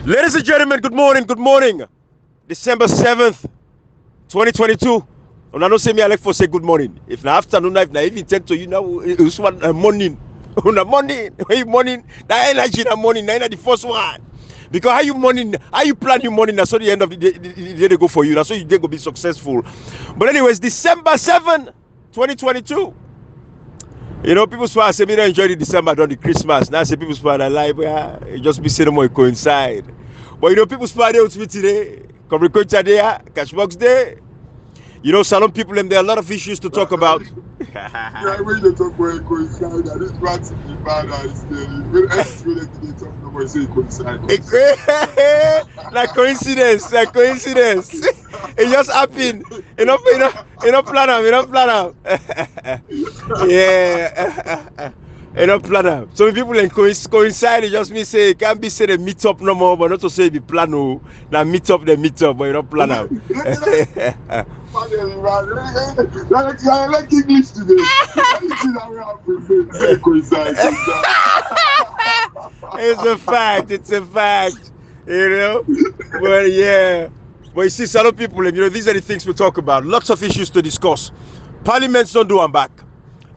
Ladies and gentlemen, good morning, good morning. December 7th, 2022. And I don't say me I like for say good morning. If na afternoon, if na even 10 to you now, it's one morning. Una morning, when you morning, that energy in the morning, na the first one. Because how you plan your morning, that's what the end of the day they go for you. That's what you day go be successful. But anyways, December 7, 2022. You know, people say me don't enjoy the December during the Christmas. Now say people are alive, it just be saying more coincide. But you know, people they with me today. Come record today, Cashbox Day. You know, salon people, and there are a lot of issues to talk about. Yeah, when you talk about coincide, this practically bad as when they talk about say coincide. Like coincidence. It just happened. You don't plan out. Yeah. You don't plan out. Some people in coincide, it just means say it can't be say they meet up no more, but not to say be plan no. Now meet up, but you don't plan out. I like English today. It's a fact. You know? But yeah. But you see, some people, you know, these are the things we talk about. Lots of issues to discuss. Parliaments don't do them back.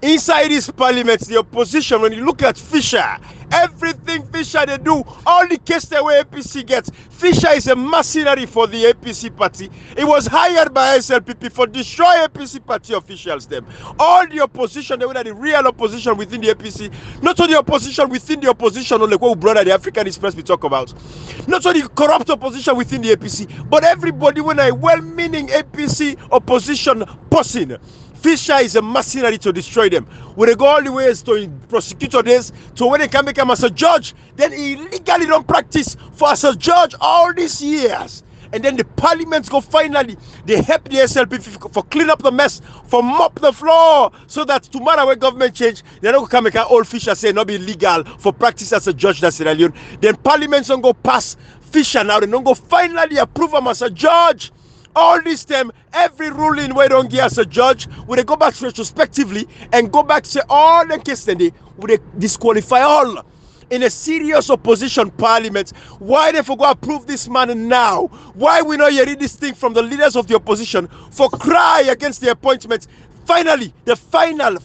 Inside this parliament, the opposition, when you look at Fisher, everything Fisher they do, all the case the way APC gets, Fisher is a mercenary for the APC party. It was hired by SLPP for destroy APC party officials them. All the opposition, they were the real opposition within the APC, not only opposition within the opposition, like what brother the African Express we talk about, not only corrupt opposition within the APC, but everybody when a well-meaning APC opposition person. Fisher is a mercenary to destroy them. When they go all the ways to prosecute this, to when they can become as a judge, then he illegally don't practice for as a judge all these years. And then the parliaments go finally, they help the SLP for clean up the mess, for mop the floor, so that tomorrow when government change, they don't come make an old Fisher say not be legal for practice as a judge in Sierra Leone. Then parliaments don't go pass Fisher now, they don't go finally approve him as a judge. All this time, every ruling we don't get as a judge, we they go back retrospectively and go back to say all the cases then they would disqualify all in a serious opposition parliament. Why they forgot approve this man now? Why we not hearing this thing from the leaders of the opposition for cry against the appointment? Finally, the final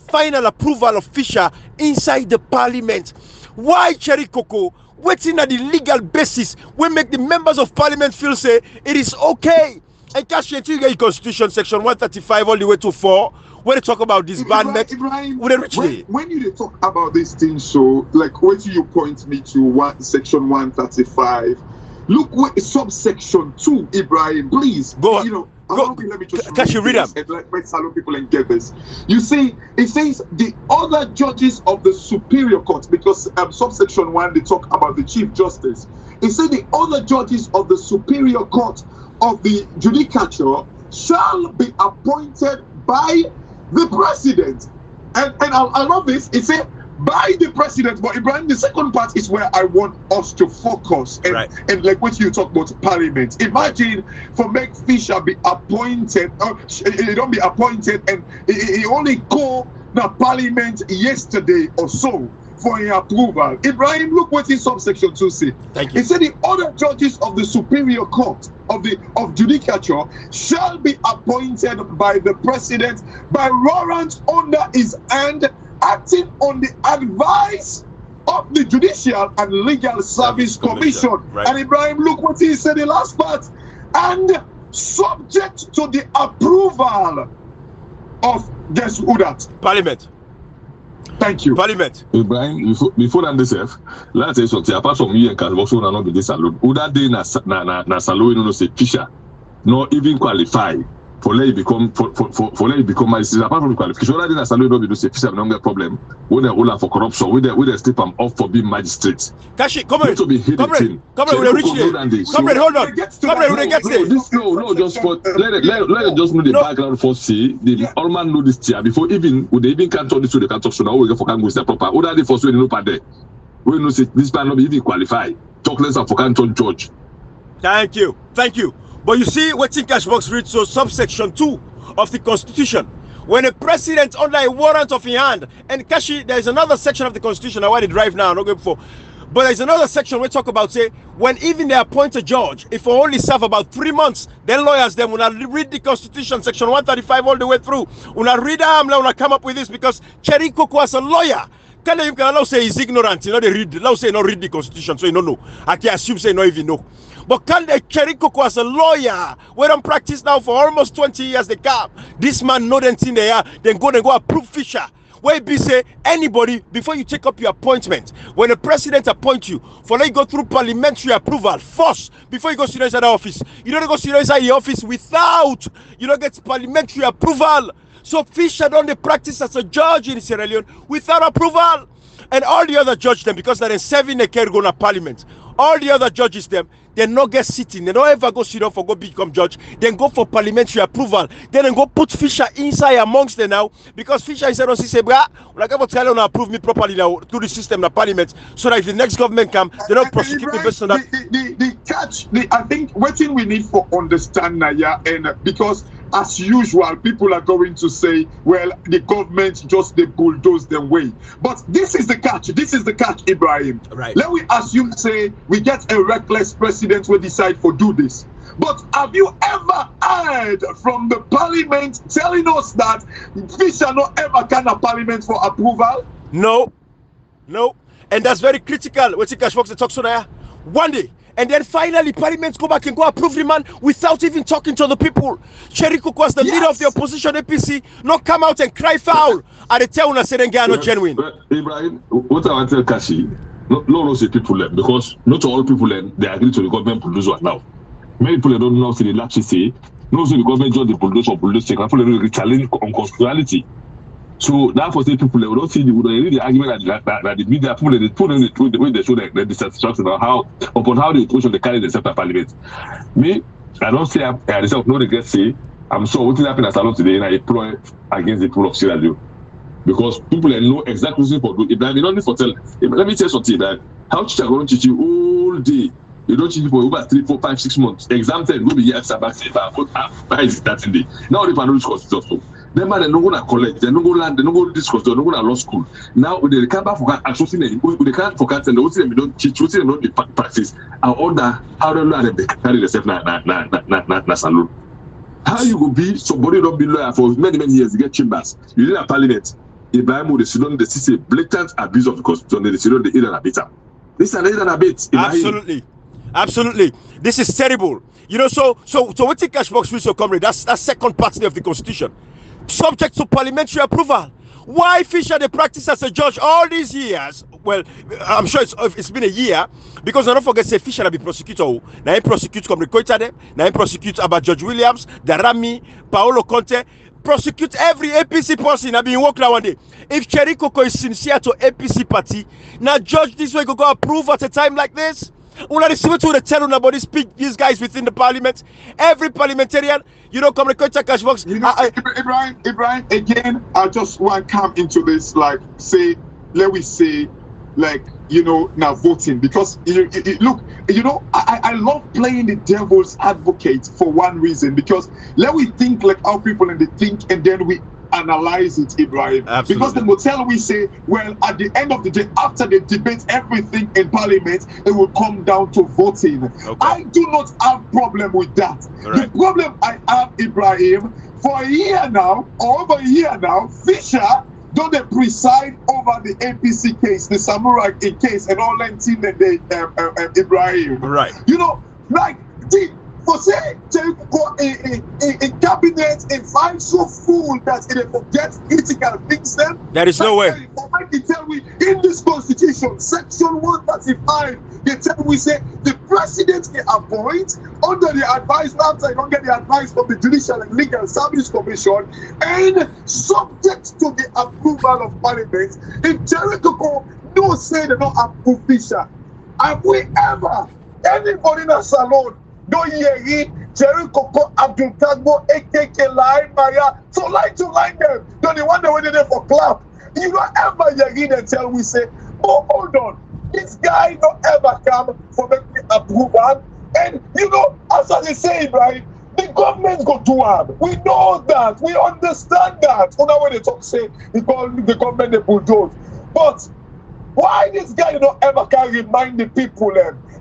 approval of Fisher inside the parliament. Why Cherry Coco? Waiting at the legal basis we make the members of parliament feel say it is okay. And catch your Constitution section 135 all the way to 4, when they talk about disbandment, when you talk about these things, so like when you point me to section 135, look what subsection 2, Ibrahim, please. Go on. You know, let me just catch you read them. And let salon people and get this. You see, it says the other judges of the superior court, because subsection 1 they talk about the chief justice. It says the other judges of the superior court of the judicature shall be appointed by the president. And I love this. It says by the president, but Ibrahim, the second part is where I want us to focus. And, right. And like what you talk about parliament. Imagine for make Fisher be appointed, he don't be appointed, and he only go to parliament yesterday or so for your approval. Ibrahim, look what in subsection 2 say. Thank you. It said the other judges of the superior court of judicature shall be appointed by the president by warrant under his hand, acting on the advice of the Judicial and Legal Service Commission. Right. And Ibrahim, look what he said in the last part. And subject to the approval of, guess who that? Parliament. Thank you. Parliament. Ibrahim, before that this let's say something. Apart from you and Cashbox, not be this alone. Who that day na salon no say Fisher, not even qualify for let it become magistrate. Apart from the qualification, that day na salon no be do say Fisher no get problem. When they hold for corruption, when they step him off for being magistrate. Kashi, come on. To be hidden thing. Come on, we reach there. Come on, hold on. Come on, we get there. No, just for let it just know the background for see. The all man know this tier before even would they even can't talk this to the can't talk so now we get for can go is proper. Who that they for so no part there. We know say this man not be even qualify. Talk less for can't talk judge. Thank you. But you see what in Cashbox reads, so subsection 2 of the Constitution. When a president under a warrant of in hand, and Kashi, there is another section of the Constitution I want to drive now, I'm not going for. But there's another section we talk about, say, when even they appoint a judge, if we only serve about 3 months, then lawyers, then when I read the Constitution, section 135 all the way through, when I read them, when I come up with this, because Cherry Coco as a lawyer, can you allow say he's ignorant, they read, allow say not read the Constitution, so you don't know. I can assume say not even know. But can they Cherry Coco as a lawyer, we don't practice now for almost 20 years, they come. This man know them thing they are, then go approve Fisher. Where be say anybody before you take up your appointment, when the president appoints you, for let you go through parliamentary approval first before you go sit inside the office. You don't go sit inside the office without you don't get parliamentary approval. So Fisher don't they practice as a judge in Sierra Leone without approval, and all the other judges them because they're serving a care go to parliament. All the other judges them, they not get sitting, they don't ever go sit down for go become judge, then go for parliamentary approval, then they go put Fisher inside amongst them now, because Fisher is saying, say, bra, like I tell you approve me properly now through the system of parliament, so that if the next government come, they don't prosecute me based on that. The catch, I think what thing we need for understand now, yeah, and because as usual, people are going to say, well, the government just they bulldoze them way. But this is the catch. This is the catch, Ibrahim. Right. Let we assume, say, we get a reckless president will decide for do this. But have you ever heard from the parliament telling us that Fisher not ever can a parliament for approval? No. And that's very critical. What you Cash Box talks on there. One day. And then finally, Parliament go back and go approve the man without even talking to the people. Cherry Cook was the leader of the opposition APC, not come out and cry foul. And they tell us they are not genuine. Ibrahim, what I want to tell Kashi, no say people learn, because not all people learn, they agree to the government bulldoze right now. Many people don't know the lapse say, no say the government just the bulldoze or bulldoze check, and people challenge unconstitutionality. So therefore, say people they don't see the argument that the media put in the way they show the dissatisfaction on how the opposition they carry themselves at parliament. Me, I don't say I myself no regret say I'm sure what is happening at Salon today and I deploy against the people of Sierra Leone. Because people know exactly what for do. Ibrahim, you don't need to tell. Let me tell you something, that how teacher going to teach you all day. You don't teach for over 3, 4, 5, 6 months. Exam 10 will be years about say that day. Now they can do this stuff. Them man, they no go to college, they no go land, they no go discuss, they no go to law school. Now they come back for associating, they can't forget and they don't teach, they don't practice. And all that, how they learn they carry themselves na salon. How you go be somebody don't be lawyer for many years, you get chambers. You need a parliament. Ibrahim, they see a blatant abuse of the constitution, they see the either abate. This is an either abate. Absolutely. This is terrible. So what the Cash Box will comrade? That's second part of the constitution. Subject to parliamentary approval. Why Fisher they practice as a judge all these years? Well, I'm sure it's been a year, because I don't forget say Fisher be prosecutor. Now he prosecute come Koita them. Now he prosecute about Judge Williams, Darami, Paolo Conte. Prosecute every APC person. I been work now one day. If Cherry Coco is sincere to APC party, now judge this way go approve at a time like this. Una receive to the tell about these guys within the parliament. Every parliamentarian, come record Cash Box. Ibrahim, again, I just want to come into this, like, say, let we say, like, now voting, because look, I love playing the devil's advocate for one reason, because let we think like how people and they think, and then we analyze it, Ibrahim. Absolutely. Because the motel we say, well, at the end of the day, after they debate everything in parliament, it will come down to voting. Okay. I do not have problem with that. Right. The problem I have, Ibrahim, for a year now, or over a year now, Fisher don't they preside over the APC case, the Samurai case, and all that thing that they Ibrahim. Right. Like for say a cabinet and find so full that they forget critical things then. There is no way. They tell me in this constitution, section 135, they tell we say the president can appoint under the advice after you don't get the advice from the Judicial and Legal Service Commission and subject to the approval of parliament. If Jericho no say they don't approve Fisher, have we ever anybody in a salon don't hear it? Jerry Coco, Abdul Tagbo, AKK, Line, Maya, so line them. Don't you wonder when they're there for clap? You don't ever hear it until we say, oh, hold on, this guy don't ever come for making approval. And as I say, right, the government go do hard. We know that. We understand that. When they talk, say, they call the government the bulldoze. But Why this guy don't ever can remind the people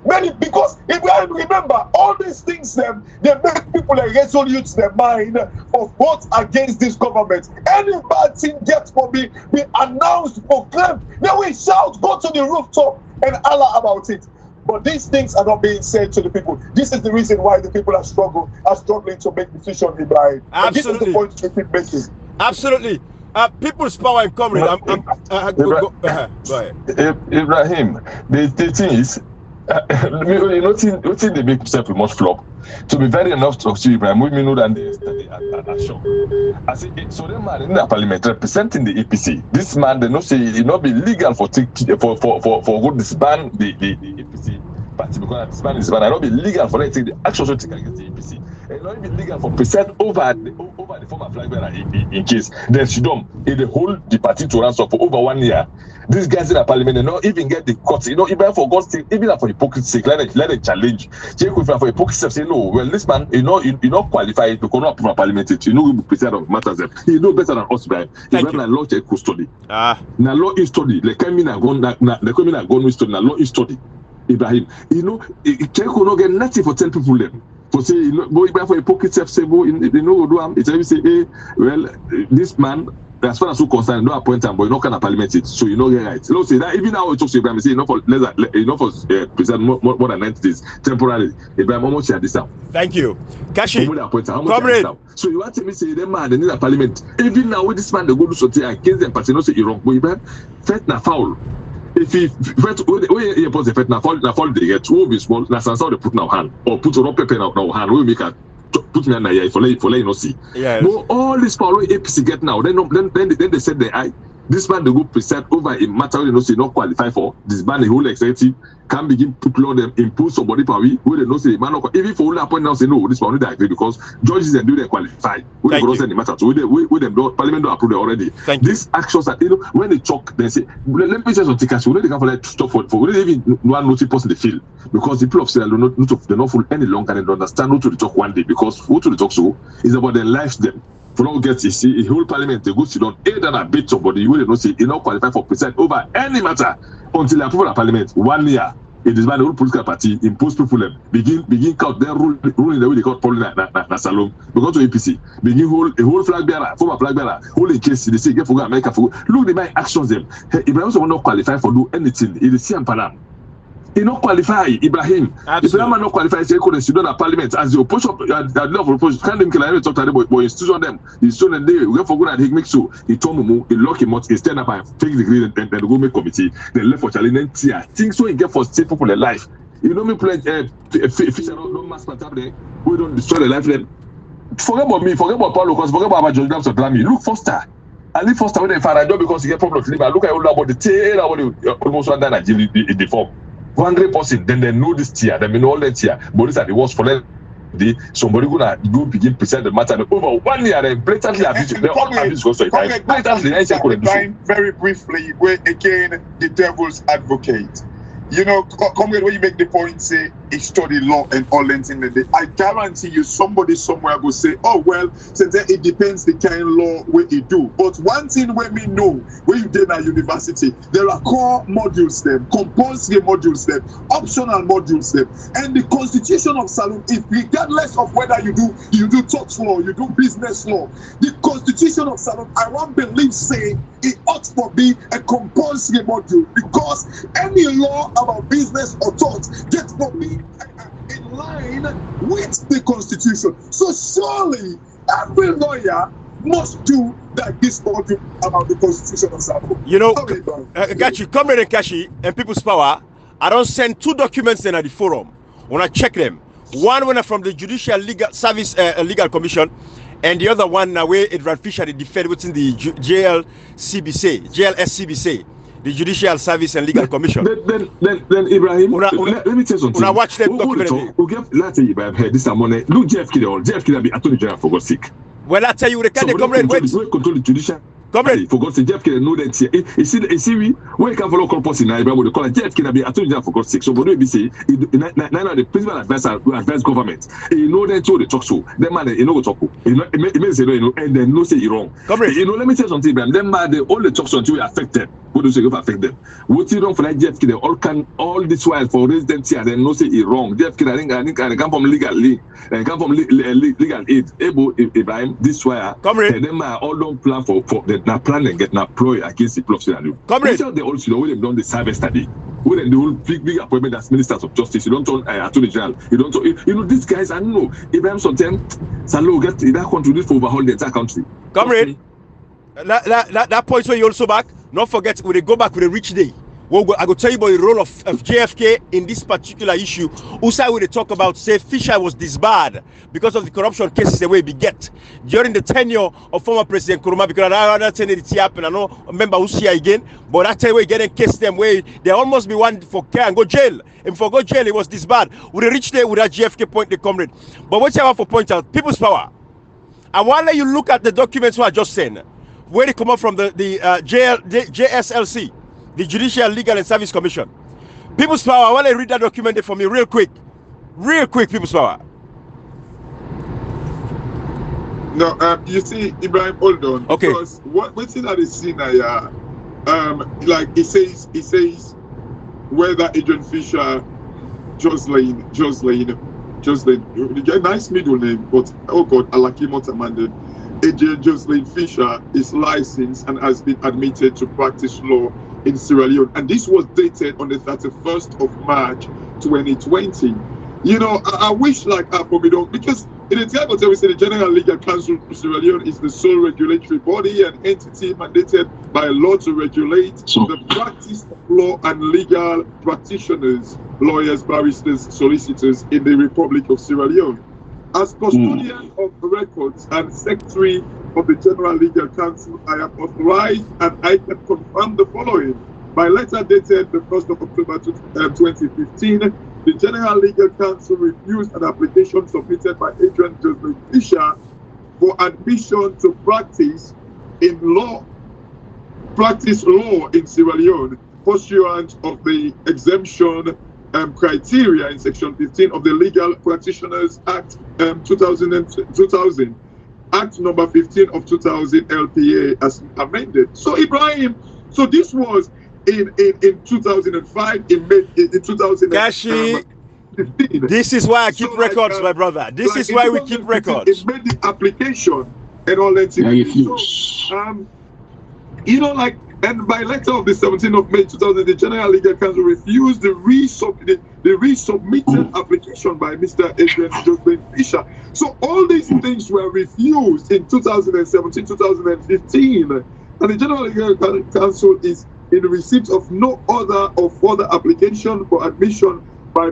many, because if I remember all these things they make people resolute their mind of vote against this government. Any bad thing gets for me be announced, proclaimed, then we shout, go to the rooftop and holler about it. But these things are not being said to the people. This is the reason why the people are struggling to make decisions, Ibrahim. This is the point we keep making. Absolutely. People's power and comrade. Go ahead. Ibrahim, the thing is, you know, they make themselves much flop. To be very enough to Ibrahim, we know that they are sure. So they man in the parliament representing the APC. This man, they know say it not be legal for good disband the APC party, because disband is banned. It not be legal for them to take the action to take against the APC. It not be legal for present over the former flag bearer in case then Shidom they hold the party to ransom for over 1 year. These guys in the parliament, they not even get the court. You know, even for God's sake, even for hypocrisy sake, let it challenge. For hypocrisy, say no. Well, this man, you not qualified to come up from a parliament. You know, we present of matters. He know better than us, Brian. He went na law check study. Now law is study. Like I mean, I gone with study. Now law is study. Ibrahim, you know, check will not get nothing for 10 people then. For say, you know, boy, Ibrahim for hypocrisy, say, boy, they know do it's every say, hey, well, this man. As far as who concerned, no appointment, but you know can parliament it, so you know get right. You know, say that even now it talks to Ibrahim, say enough for present more than 90 days temporarily. Ibrahim, how much you this out? Thank you, Kashi. Comrade. So you want to me say them man they need a parliament. Even now with this man they go do something against them, but you know say you wrong. But Ibrahim, fet na foul. If he fet where you put the fet na foul they get two be small. Na sansa they put now hand or put a rope paper now hand. We make a put me on the for let you know see. Yeah. But all this power APC get now, then they said this man they go present over a matter you know say not qualify for this ban the whole executive can begin put law them impose somebody power where they know say man not even for all point now say no this one they agree because judges and do they qualify we don't send the matter so we them parliament don't approve it already. These actions that you know when they talk they say let me say something Cash, we know they can for like stop for we don't even one notice person they feel because the people of Sierra Leone they're not full any longer and they understand who to the talk one day because who to the talk so is about their lives them. For not get you see a whole parliament they go sit down either than beat somebody who they don't say you not qualify for present over any matter until they approve the parliament 1 year. It is by the whole political party impose people them begin count their rule in the way they got polling na Salom. We go to APC begin hold a whole flag bearer former flag bearer hold in case they say get for America for look the my actions them. Hey, Ibrahim will not qualify for do anything. It is Panam. He not qualify Ibrahim. Ibrahim not qualify. Say couldn't sit down at parliament as the opposition. That love of opposition. Can't them kill any talk to them, but institution them. The student they we for good at he make so. He told me he lock him out. He stand up and fake degree and the go make committee. They left for challenge. Things so he get for save people their life. You know me play fish no mass up there. We don't destroy the life them. Forget about me. Forget about Paulo. Because forget about George Grams or Grammy. Look Foster. And leave Foster when they find a job because he get problem to live. Look at all about the tail. Almost one done in the form. 100%, then they know this tier, they know all that tier, but these are the worst for them. Somebody gonna go begin present the matter over 1 year and blatantly abuse very briefly, we're again the devil's advocate. You know, comrade, when you make the point, say he studied law and all that in the day, I guarantee you somebody somewhere will say, oh well, since it depends the kind of law where you do. But one thing when we know, when you did at university, there are core modules them, compulsory modules them, optional modules them, and the Constitution of Salon, if regardless of whether you do tax law, you do business law, the Constitution of Salon, I won't believe say it ought to be a compulsory module because any law about business or thought gets to be in line with the Constitution. So surely every lawyer must do that this module about the Constitution of Salon. You know, got you, Comrade and Kashi and People's Power. I don't send 2 documents then at the forum. When I check them, one from the Judicial Legal Service Legal Commission, and the other one now where it ran Fisher the defend within the JLSCBC, the Judicial Service and Legal Commission. Then Ibrahim, let me tell you something. When I watch that document, let's say Ibrahim here, this money. Look, Jeff Kennedy be Attorney General for God's sake. Well, I tell you, the kind of comrade wait. Control the judicial. Comrade, for God's sake, Jeff Kennedy know that here. You see, we when you can follow corpus in Ibrahim, they call it Jeff Kennedy be Attorney General for God's sake. So, but we say, none of the principal advice government. You know that they talk so. Them man, you know talk. It means you know, and then no say you wrong. Comrade, you know, let me tell you something, Ibrahim. Them man, they all the talk so until we affected. what do you say affect them? What you don't for like JFK, they all this while for residency and then no say it wrong. JFK, I think I come from legal aid. Able Ibrahim, this wire, and then my all don't plan for the plan and get na ploy against the plot scenario. They also know they've done the service study. When they will big appointment as ministers of justice, you don't turn attorney general, you don't turn, you know these guys. I know Ibrahim sometimes Salo get that contribute for overhaul the entire country. Comrade, that point where you also back. Not forget when they go back with a rich day. Well, I go tell you about the role of JFK in this particular issue. Also, when they talk about say Fisher was disbarred because of the corruption cases the way we get during the tenure of former President Nkrumah. Because I don't tell it happen. I know remember who's here again, but that time we getting case them way they almost be one for care and go jail. And for go jail, it was disbarred. With a rich day with that JFK point, the comrade. But what I want to point out, people's power. And while you look at the documents what I just said, where they come up from the JSLC. The Judicial Legal and Service Commission. People's Power, I want to read that document for me real quick. Real quick, People's Power. No, you see, Ibrahim, hold on. Okay. Because what's in that is seen here, like it says whether Agent Fisher, Jocelyn, nice middle name, but oh God, Alakimo Tamande. Agent Jocelyn Fisher is licensed and has been admitted to practice law in Sierra Leone, and this was dated on the 31st of March 2020. You know, I wish like Apomidon, because in the time we say the General Legal Council of Sierra Leone is the sole regulatory body and entity mandated by law to regulate the practice of law and legal practitioners, lawyers, barristers, solicitors in the Republic of Sierra Leone. As custodian of the records and secretary of the General Legal Council, I am authorized and I can confirm the following. By letter dated the 1st of October 2015, the General Legal Council refused an application submitted by Agent Joseph Fisher for admission to practice law in Sierra Leone, pursuant of the exemption criteria in Section 15 of the Legal Practitioners Act 2000, Act number 15 of 2000 LPA as amended. So Ibrahim, so this was in 2005, in 2015. This is why I keep records, my brother. This is why we keep records. It made the application and all that. So, you know, like, and by letter of the 17th of May 2000, the General Legal Council refused the resubmitted application by Mr. Adrian Joseph Fisher. So all these things were refused in 2017, 2015, and the General Legal Council is in receipt of no other or further application for admission to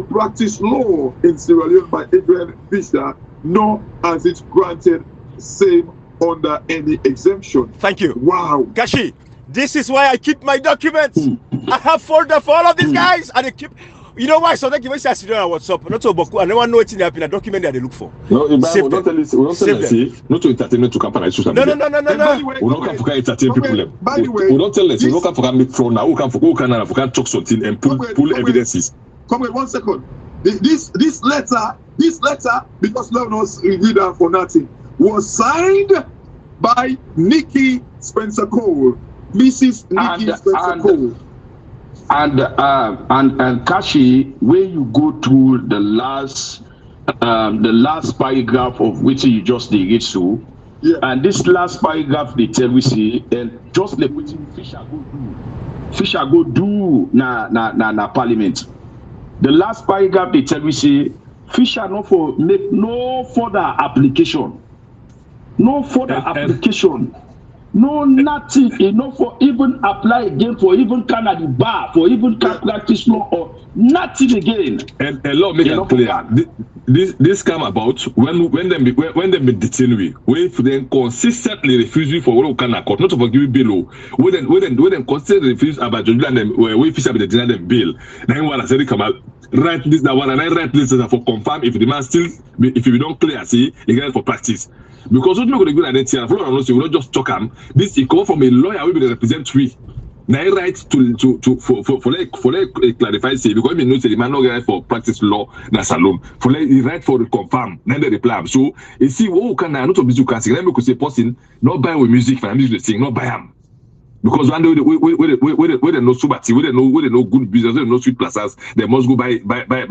practice law in Sierra Leone by Adrian Fisher, nor has it granted same under any exemption. Thank you. Wow. Kashi, this is why I keep my documents. I have folder for all of these guys, and I keep. You know why? So that you say I sit down on WhatsApp, not so boku, and no one know what's in a document that they look for. No, we don't tell you, not to entertainment to company. No. We don't come for entertain people. By the way, we don't tell us. We don't come for make fraud now. We come for talk something and pull evidences. Come wait 1 second. This letter, because no one was read out for nothing, was signed by Nikki Spencer Cole, Mrs. Nikki Spencer Cole. And Kashi, when you go to the last paragraph of which you just did to, and this last paragraph they tell we see, and just like what Fisher go do na Parliament. The last paragraph they tell we say Fisher make no further application. No further application. No nothing enough for even apply again for even Canada bar, for even practice law or nothing again. And a lot make it clear. This come about when them be detained we then consistently refusing for what can court not to forgive bail. When them consistently refuse about judge and them we Fisher be deny them bail. Then one I said come out write this that one and I write this for confirm if the man still if you don't clear see again for practice. Because what you're going to do identity and follow we not just talk this it come from a lawyer we will represent we. Now I write to clarify say because we know say the man not right for practice law na salon. For he write for confirm then they reply. So you see what can not to be you can say let me say person not buy with music for music to sing not buy him. Because one day we they know subati, we they know good business, we they know sweet plazas, they must go buy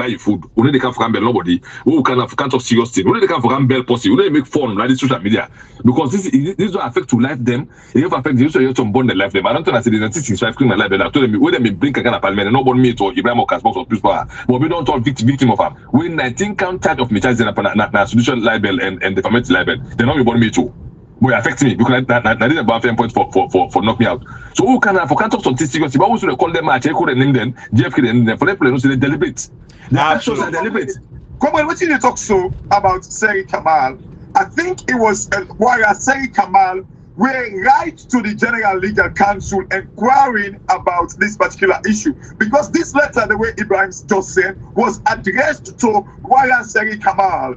your food. Only they can for gamble nobody. Who can't talk serious thing. Only they can for gamble pussy. Only they make fun like this social media. Because this will affect to life them. It will affect the social to bond the life them. I don't think I said the 65 clean my life. I told them when they bring a kind of parliament, no one me to Ibrahim or Casbox or Power. But we don't talk victim of them. When 19 count charge of me charge na solution libel and defamatory libel, they not be born me too. Boy, affect me because I did about 10 points for knock me out. So who can for can't talk statistics? But who should call them? I call them then JFK and for them to say they deliberate. The actions are deliberate. Come on, what did you talk so about Seri Kamal? I think it was while Seri Kamal were right to the General Legal Council inquiring about this particular issue, because this letter, the way Ibrahim just said, was addressed to Waya Seri Kamal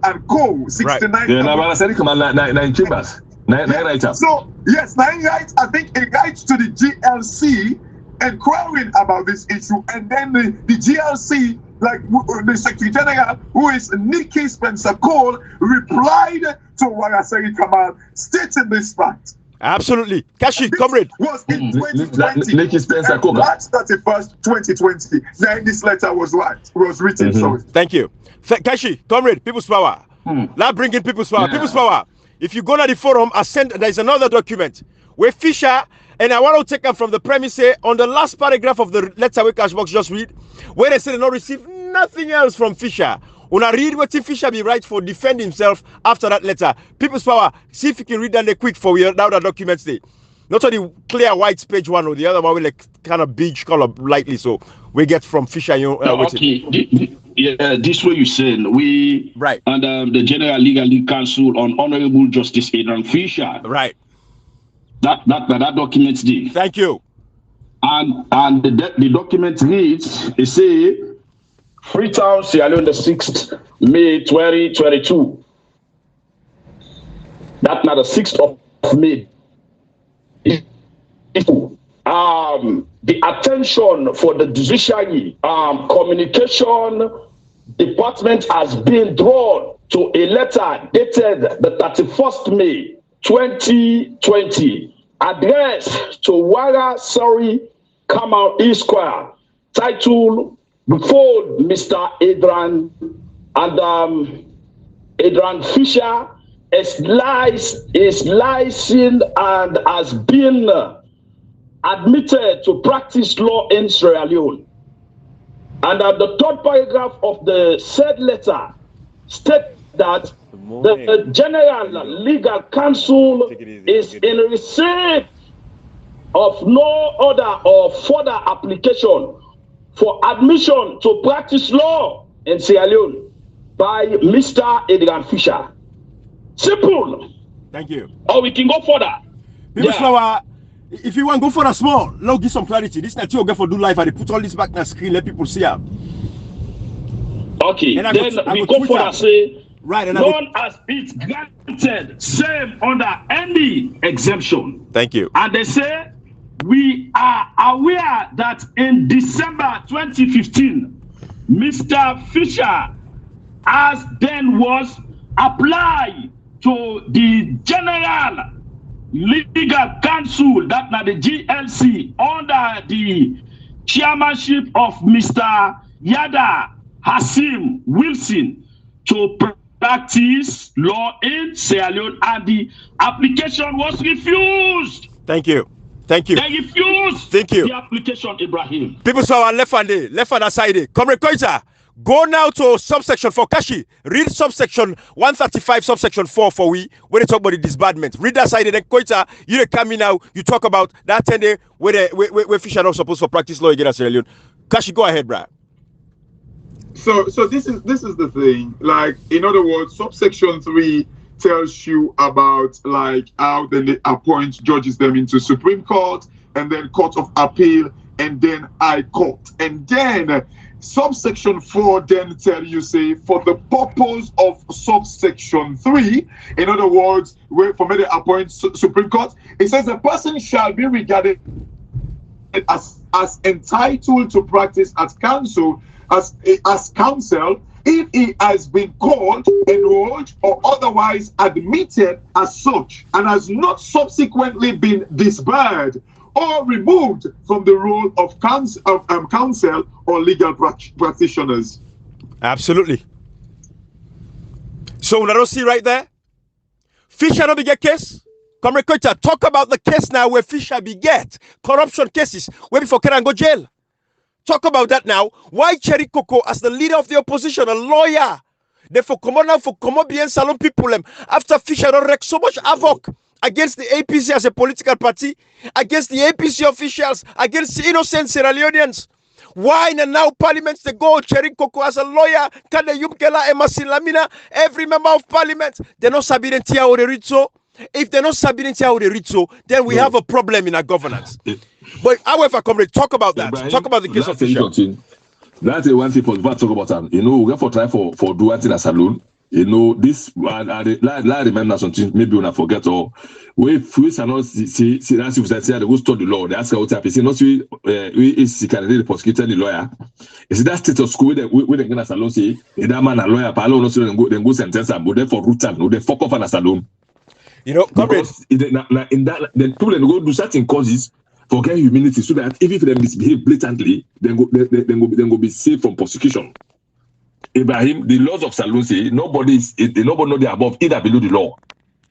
and Co. 69. Right. Yeah, Seri Kamal, 9 chambers. 9 writers. So, yes, 9 rights. I think it writes to the GLC inquiring about this issue, and then the GLC, like the Secretary General, who is Nikki Spencer Cole, replied to Waraseri Kamal, stating this fact. Absolutely. Kashi, comrade. Was in 2020. Nikki Spencer Cole. March 31st, 2020. Then this letter was written. Sorry. Thank you. Kashi, comrade, People's Power. Now bring in People's Power. Yeah. People's Power. If you go to the forum, there's another document where Fisher, and I want to take them from the premise here, on the last paragraph of the letter we Cashbox just read, where they say they not receive nothing else from Fisher. When I read what Fisher be right for defend himself after that letter. People's Power, see if you can read that quick for you now the documents there. Not only clear white page one or the other one with like kind of beige color lightly, so we get from Fisher. Okay. Yeah, this way you saying we right under the General Legal Council on Honorable Justice Adrian Fisher. Right. That document there. Thank you. And the document reads, it say Freetown, Sierra Leone, the 6th May 2022. That's not the 6th of May. The attention for the judiciary communication department has been drawn to a letter dated the 31st May 2020, addressed to Wara Seri Kamal Esquire, titled Before Mr. Adrian and Adrian Fisher is licensed and has been admitted to practice law in Sierra Leone. And the third paragraph of the said letter states that the General Legal Council is in receipt of no order or further application for admission to practice law in Sierra Leone by Mr. Adrian Fisher. Simple. Thank you. Or we can go further. If you want to go further small, let's give some clarity. This is not you get for do live. I put all this back on the screen, let people see it. Okay, then we go further, say, right, and none has been granted same under any exemption. Thank you. And they say, we are aware that in December 2015, Mr. Fisher, as then was applied to the General Legal Council, that now the GLC, under the chairmanship of Mr. Yada Hasim Wilson, to practice law in Sierra Leone, and the application was refused. Thank you. Thank you. They refused. Thank you. The application, Ibrahim. People saw our left hand side. Comrade Koita, go now to subsection 4. Kashi, read subsection 135, subsection 4 for we when they talk about the disbandment. Read that side, and then Koita, you come in now, you talk about that 10 day where Fisher not supposed to practice law against Sierra Leone. Kashi, go ahead, bruh. So this is the thing. Like, in other words, subsection 3 tells you about like how they appoint judges them into Supreme Court, and then Court of Appeal, and then High Court. And then subsection 4 then tell you, say, for the purpose of subsection 3, in other words, where for me to appoint Supreme Court, it says a person shall be regarded as entitled to practice as counsel if he has been called, enrolled, or otherwise admitted as such, and has not subsequently been disbarred or removed from the role of counsel or legal practitioners. Absolutely. So, when I don't see right there, Fisher don't get case. Comrade Koita, talk about the case now where Fisher be get corruption cases where before can go jail. Talk about that now. Why Cherry Coco, as the leader of the opposition, a lawyer, therefore come on now for come on bien salon people after Fisher don't wreak so much havoc against the APC as a political party, against the APC officials, against the innocent Sierra Leoneans. Why now Parliament they go Cherry Coco as a lawyer, can the Yumkela Emasin Lamina, every member of Parliament, they're not Sabinetia or the Rizzo. If they're not Sabinetia or the Rizzo, then we have a problem in our governance. But however, comrade, talk about that. Talk about the case of Fisher. That's the one thing for talk about them. You know, we have for try for do it in a salon. You know, this I remember something maybe when I forget or we are not see that's if they go study the law. They ask what happen. See, not we is candidate the prosecutor the lawyer. Is that state of school we they gonna salon say that man a lawyer, but no so then go sentence and go there for root and no they fuck off on a salon. You know, comrade, in that then people then go do certain causes. Forget humility, so that if they misbehave blatantly, then go be safe from prosecution. Ibrahim, the laws of Salon say nobody know they are above either below the law.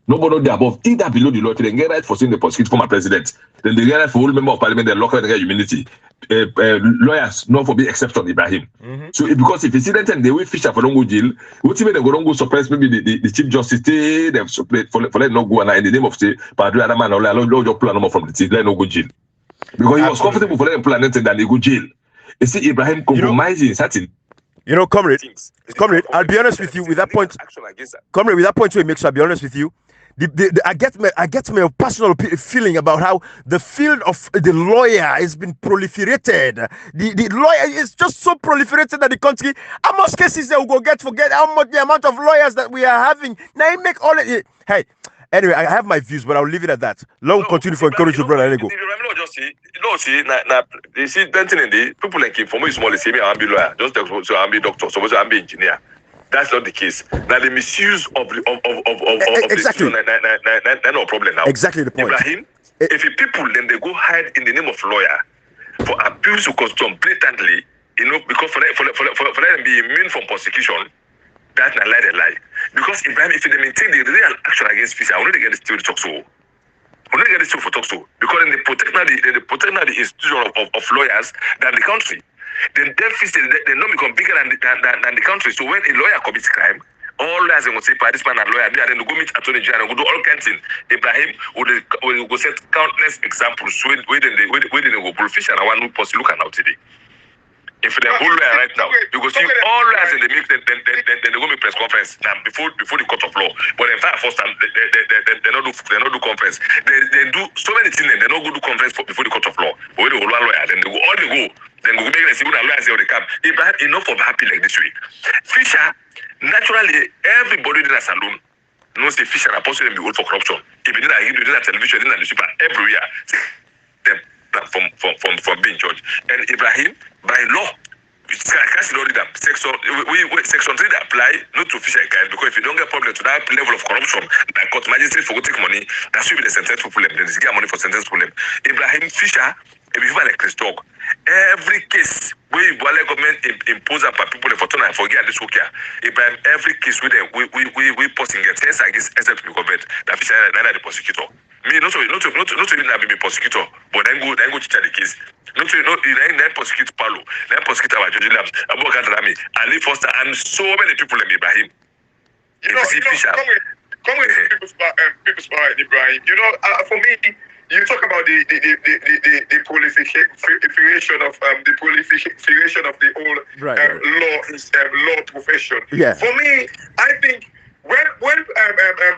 Nobody know they are above either below the law. If they get right for saying the prosecute former president, then they get right for all member of parliament, they lock out their humility. Lawyers not for be exception, Ibrahim. So because if you see that and they will Fisher for don't go jail, what even they go don't go suppress maybe the chief justice they have for let not go and in the name of say Padre Adaman or allow your plan number from the team, let no go jail. Because he was comfortable for them plan and they go jail. You see Ibrahim compromising certain. You know, comrade, I'll be honest with you with that point. Comrade, with that point it makes I'll be honest with you. I get my personal feeling about how the field of the lawyer has been proliferated. The lawyer is just so proliferated that the country, how much cases they will go forget how much the amount of lawyers that we are having. Now you make all it. Hey, anyway, I have my views, but I'll leave it at that. Continue for encourage your brother. Go. You see, people like him, for me, small, they say, I'm a lawyer, just so I'm a doctor, so I'm an engineer. That's not the case. Now, the misuse of exactly. That's no problem now. Exactly the point. Ibrahim, if people, then they go hide in the name of lawyer for abuse of custom blatantly, you know, because for them to be immune from prosecution, that's not lie. Because Ibrahim, if they maintain the real action against Fisher, I want to get this to talk so. We don't get this for talk so because they protect the institution of lawyers than the country. Then they not become bigger than the country. So when a lawyer commits crime, all lawyers will say, this man a lawyer, and then they go meet attorney general and go do all kinds of things. Ibrahim will go set countless examples where they go pull Fisher and I want to post look at now today. If they're whole lawyer right now, you go see all lawyers in the mix, then they go make press conference now before the court of law. But in fact, first time they not do conference. They do so many things. They not go do conference before the court of law. But when they go lawyer, then they go then go make them see who the lawyers they come. Ibrahim enough of happy like this way. Fisher naturally everybody in a salon knows the Fisher are possibly be old for corruption. If you didn't television, didn't newspaper everywhere. From being judged. And Ibrahim, by law, section 3 they apply not to Fisher guys because if you don't get problem to that level of corruption, that court magistrate for go take money, that should be the sentence problem. Then they get money for sentence problem. Ibrahim Fisher, if you like Chris talk, every case where government impose upon people for turn and forget this work here. Ibrahim, every case we posting get sense against except the government, that Fisher neither the prosecutor. Me not to even be prosecutor, but then go to the case. Not prosecute Paulo, then prosecute our Judge Labs, Abu Gadrami, Ali Foster, and so many people like Ibrahim. Come with people's power, Ibrahim. You know, for me, you talk about the proliferation of the whole law profession. Yeah. For me, I think when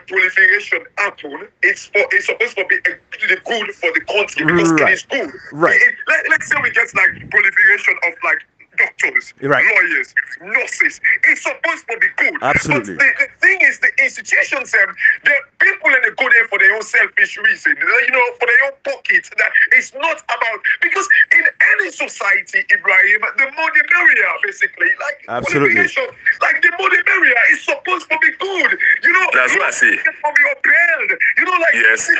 proliferation happen, it's supposed to be good for the country because it is good. Right. Let's say we get like proliferation of like doctors, Right. lawyers, nurses. It's supposed to be good. Absolutely. But the thing is, the institutions, the people in the go there for their own selfish reason, for their own pockets. That it's not about, because in any society, Ibrahim, the more the merrier, basically. Like absolutely. Like the more the merrier is supposed to be good. That's what I say. From your parent, yes.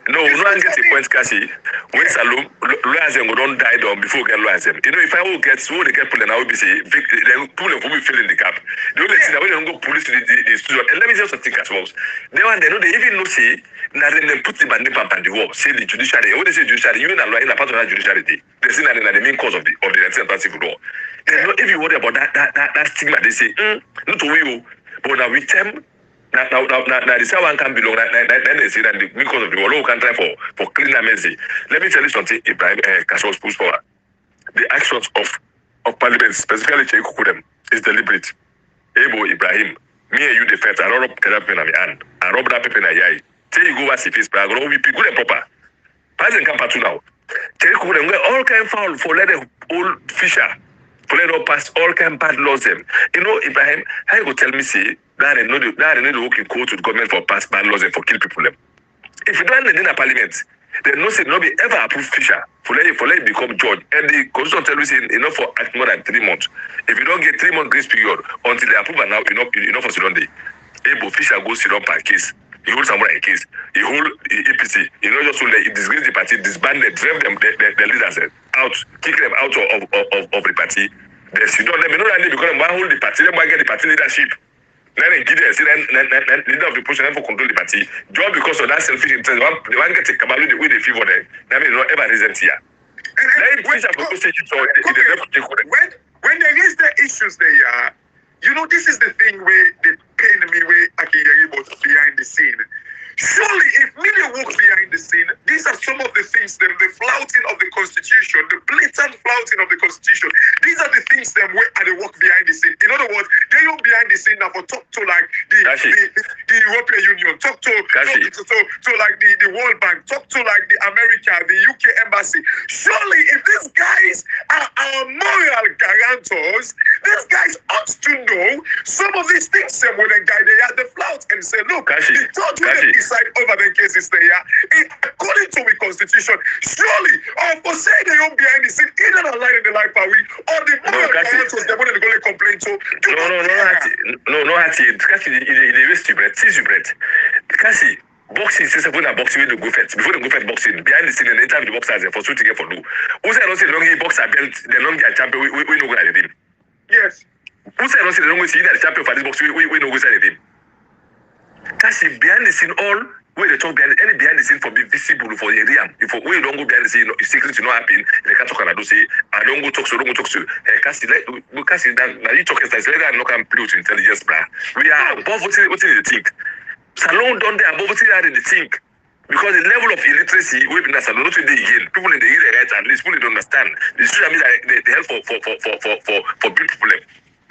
No, no one gets a point, Kasi. When Salom, lawyers don't die down before get lawyers. If I will get pulled and I will be say, then pull will be filling the cap. The only thing I will go police to the studio. And let me just think as well. They even know say, now then put the bandit pump and the war. Say the judiciary. When they say judiciary, you and lawyer in a part of the judiciary. They say that the main cause of the 19th civil war. Then if you worry about that stigma, they say, not to you, but now with them. Now, the second one can belong. Then they say that because of the war, can try for cleaner mercy. Let me tell you something, Ibrahim Kassos push forward. The actions of Parliament, specifically Cheikh Kukudem, is deliberate. Ebo Ibrahim, me and you defense, I rob that paper in my hand, I rob that paper in my eye. Tell you go as if it's but I go be good and proper. President Kampatu now. Cheikh Kukudem, all kind foul for let the old fisher. For let all pass all kind bad laws them. Ibrahim, how you go tell me say that they know the working court with government for pass bad laws and for kill people them. If you don't in a parliament, then no say no be ever approve Fisher for let it become judge. And the constitution tell you say enough for act more than 3 months. If you don't get 3 months grace period until they approve and now enough for Sunday. Able Fisher goes sit up per case. He holds someone a case. He hold APC. Just so they disgrace the party, disband them, drive them the leaders out, kick them out of the party. They sit down. They know that because they hold the party, they might get the party leadership. Then they give them, leader of the opposition for control the party. Just because of that selfish interest, they want to get a Kamalu with the favor there. That means not ever resent here. When there is the issues there, this is the thing where they pain me where I can hear about behind the scene. Surely, if media work behind the scene, these are some of the things, the flouting of the Constitution, the blatant flouting of the Constitution. These are the things where they work behind the scene. In other words, they don't behind the scene now for talk to like the European Union, talk to like the World Bank, talk to like the America, the UK Embassy. Surely, if these guys are our moral guarantors, these guys ought to know some of these things when they guide the flout and say, look, the judge will decide over the cases there. According to the Constitution, surely, for saying they don't behind the scene, either the line in the life are we, or the moral guarantors they're going to complain to. No, Kasi, they waste your breath, seize your breath. Kasi, boxing is when a boxing will go first. Before they go first boxing, behind the scene, and enter the boxers for shooting for do. Who said don't say long boxer belt, the long champion, we no go at the team. Yes. Who said don't say long see that the champion for this box, we no go at the team. Kasi behind the scene, all where they talk behind the scene for be visible for the area. If we don't go behind the scene, secrets not happen. They can't talk and do say, I don't go talk so don't go talk to. Kasi that now you talk as I said, I'm not can play to intelligence, bra. We are above what they think. Salon don't they above what they in the think. Because the level of illiteracy we've been salon not today again. People in the area right at least fully don't understand. The social media they help for big people.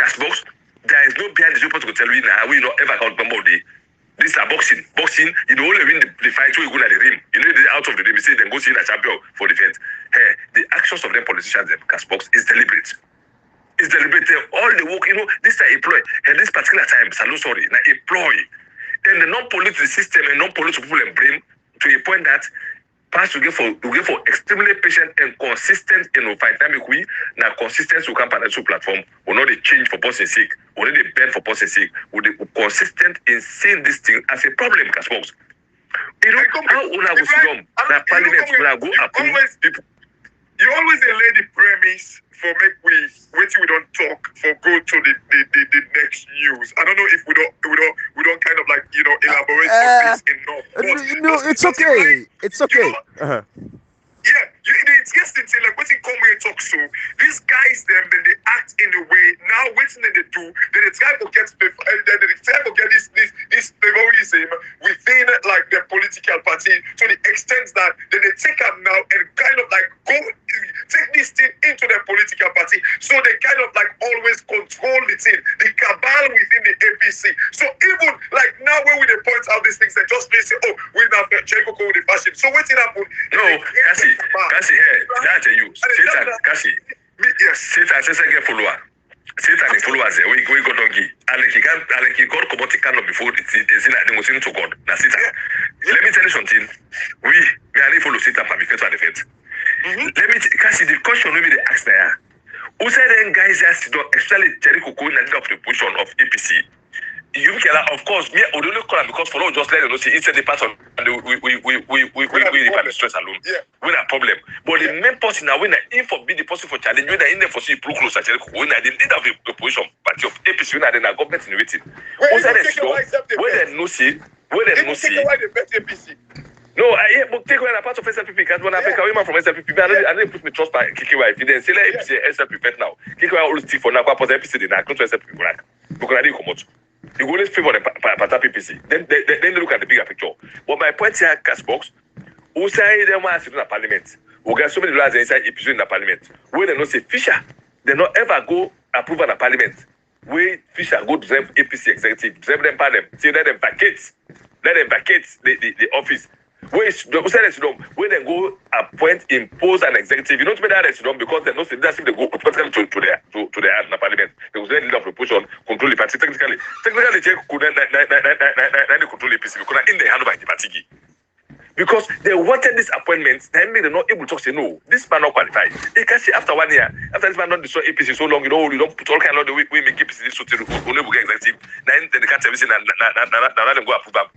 Cash box, there is no behind the super to tell you now we not ever count number of the. This is boxing. Boxing, only win the fight so you go at the ring. They're out of the ring. You say then go see the champion for the fight. Hey, the actions of them politicians, them cast box is deliberate. It's deliberate. All the work, this is a ploy. And this particular time, sorry, now a ploy. Then the non-political system and non-political people and bring to a point that pass to get for extremely patient and consistent fight. We now consistent to come financial platform will not change for person sake, will not bend for person sake, will be consistent in seeing this thing as a problem, Casbox. How una go sit down na parliament una go approve people. You always lay the premise for make we don't talk for go to the next news. I don't know if we don't kind of like elaborate on this enough. No, it's okay. It's okay. It's just like what you come here and talk so. These guys then they act in a way. Now waiting they do, then they try to get this terrorism within like the political party to the extent that then they take up now and kind of like go take this thing into the political party. So they kind of like always control the thing. The cabal while within the APC. So even like now when we point out these things, they just say, oh, we have Jericho with the fashion. So what's happen? No, Kasi, here, that you, Satan, Kasi, yes, Satan says I get follower. Satan is followers there. We got donkey. And he got commodity cannot before it's in the most into God. That's it. Let me tell you something. We are follow Satan for the faith and the faith. Let me Kasi, the question maybe they ask there. Who said then guys has to actually Jericho going and of the position of APC? You can of course me I only call because follow just let you know see it's a part of we stress alone. Yeah. We a problem. But the main person now when if forbid the person for challenge when in there for see blue close at Jericho when the leader of the opposition party of APC when the government in waiting. Who said that when they no see when they no see why they bet APC. No, I take away a part of SLPP because when I pick a woman from SLPP, I didn't put me trust by KKY. If you didn't say APC SLPP now, KKY always stick for now because APC did not go to SLPP black. Because I didn't come out. You go always favor the PPC. Then they look at the bigger picture. But my point here, Castbox, who say they want to in the parliament, who get so many lawyers inside APC in the parliament, where they not say Fisher, they not ever go approve in the parliament. Where Fisher go drive APC executive, drive them parliament, say let them vacate the office. Where they go appoint, impose an executive. You don't make that because they know that's if they go automatically to the parliament. They will then lead of the opposition, control the party. Technically, they could then control the APC because in the hand of the party. Because they wanted this appointment, then they're not able to say no. This man not qualified. You can see after 1 year, after this man not destroy APC so long, you don't put all kind of the way we make APC this so to only get executive. Then they can't tell me and them go approve them.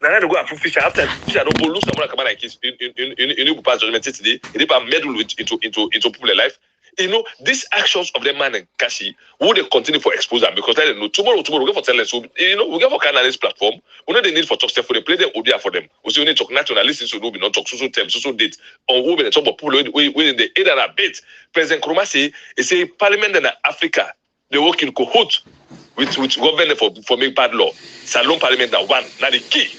Now they go approve Fisher after Fisher don't lose someone come like this in pass judgment today. They put meddle into people's life. You know, these actions of the man and Kashi will they continue for exposure because they know tomorrow we go for talent. So you know, we go for canalist platform. We know they need for talk stuff for they play them audio for them. We see we need talk nationalists so we not talk so term so date on who be the talk about people we in the aid and a bit. President Nkrumah say Parliament in Africa they work in cahoots with government for make bad law. Salon Parliament now one, now the key.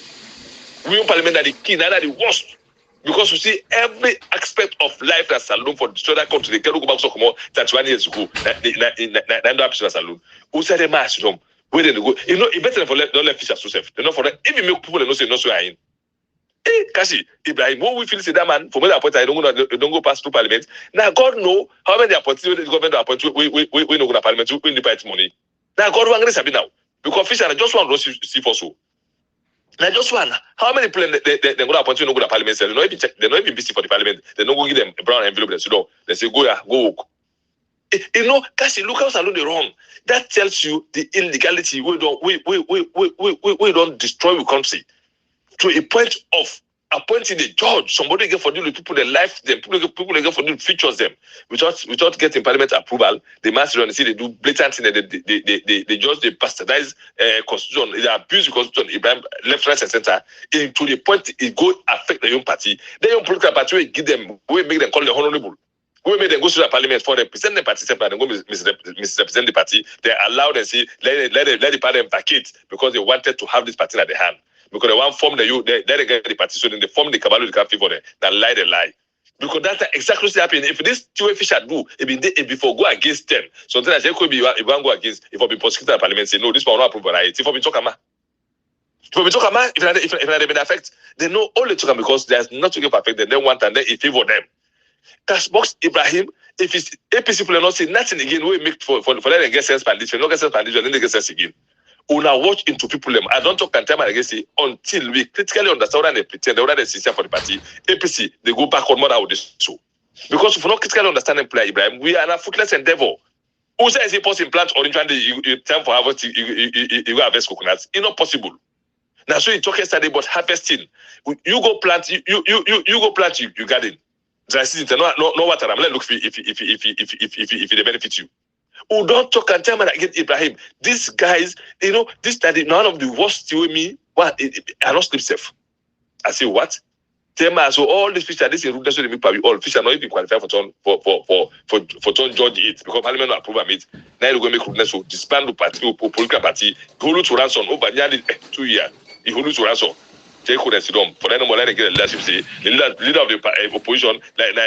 We in Parliament are the key, not the worst. Because you see, every aspect of life that Salon for destroy that country, they can go back so come on 31 years ago. Salon. Who said the mass room? Where they go? You know, it's better for don't let Fisher so safe. They're not for that. If you make people they know say no so in. Kasi, Ibrahim, what we feel say that man, for me, appoint I don't go past through Parliament. Now God know how many appointees the government appoint we no go to Parliament, we in the party money. Now God will angry now. Because Fisher just want to see for so. Now just one. How many people they go to appoint you no go to Parliament? They not even check. They not even busy for the Parliament. They don't go give them a brown envelope. They say no. They say go work. You know, Kasi, look how Salon they wrong. That tells you the illegality. We don't destroy the country to a point of appointing a judge. Somebody get for deal with people they life them. People they get for deal features them without getting Parliament approval. The mass run see they do blatant thing. They just they bastardize constitution. They abuse the constitution. Ibrahim left, right, and center to the point it go affect the young party. The young political party will give them, we make them call the honorable. We make them go to the Parliament for represent the party separate and go misrepresent the party. They allow them see let the party vacate because they wanted to have this party at the hand. Because they want form they get the party, so then they form the cabal they can't favor them. That lie. Because that's exactly what's happening. If this two Fisher do, it before go against them. So then I say could be if one go against, if I be prosecuted at Parliament, say no, this one not approve by it. If I be talking about, if they been affect, they know only talking because there's not to get perfect. They don't want and then it favor them. Cashbox Ibrahim, if it's APC people not say nothing again, we make for them get sense by this, not get sense by this, then they get sense again. Una watch into people them. I don't talk and time against it until we critically understand and they pretend they're already sincere for the party. APC, they go back on more than this so. Because if we not critically understand and play Ibrahim, we are in a fruitless endeavor. Who says he post implant orange and you time for harvest you harvest coconuts? It's not possible. Now so you talk yesterday about harvesting. You go plant you go plant your garden. Dry season, no water. I'm let's look if they benefit you. Who don't talk and tell me again, Ibrahim. These guys, you know, this study, none of the worst to me. What? I don't sleep safe. I say what? Tell me, so all these fish are this in root. That's what they make all fish are not even qualified for turn judge it because Parliament not approve it. Now you go make root so disband the party or political party. Go to ransom over nearly 2 years. You go to ransom. Take for them more like get leadership say the leader of the opposition and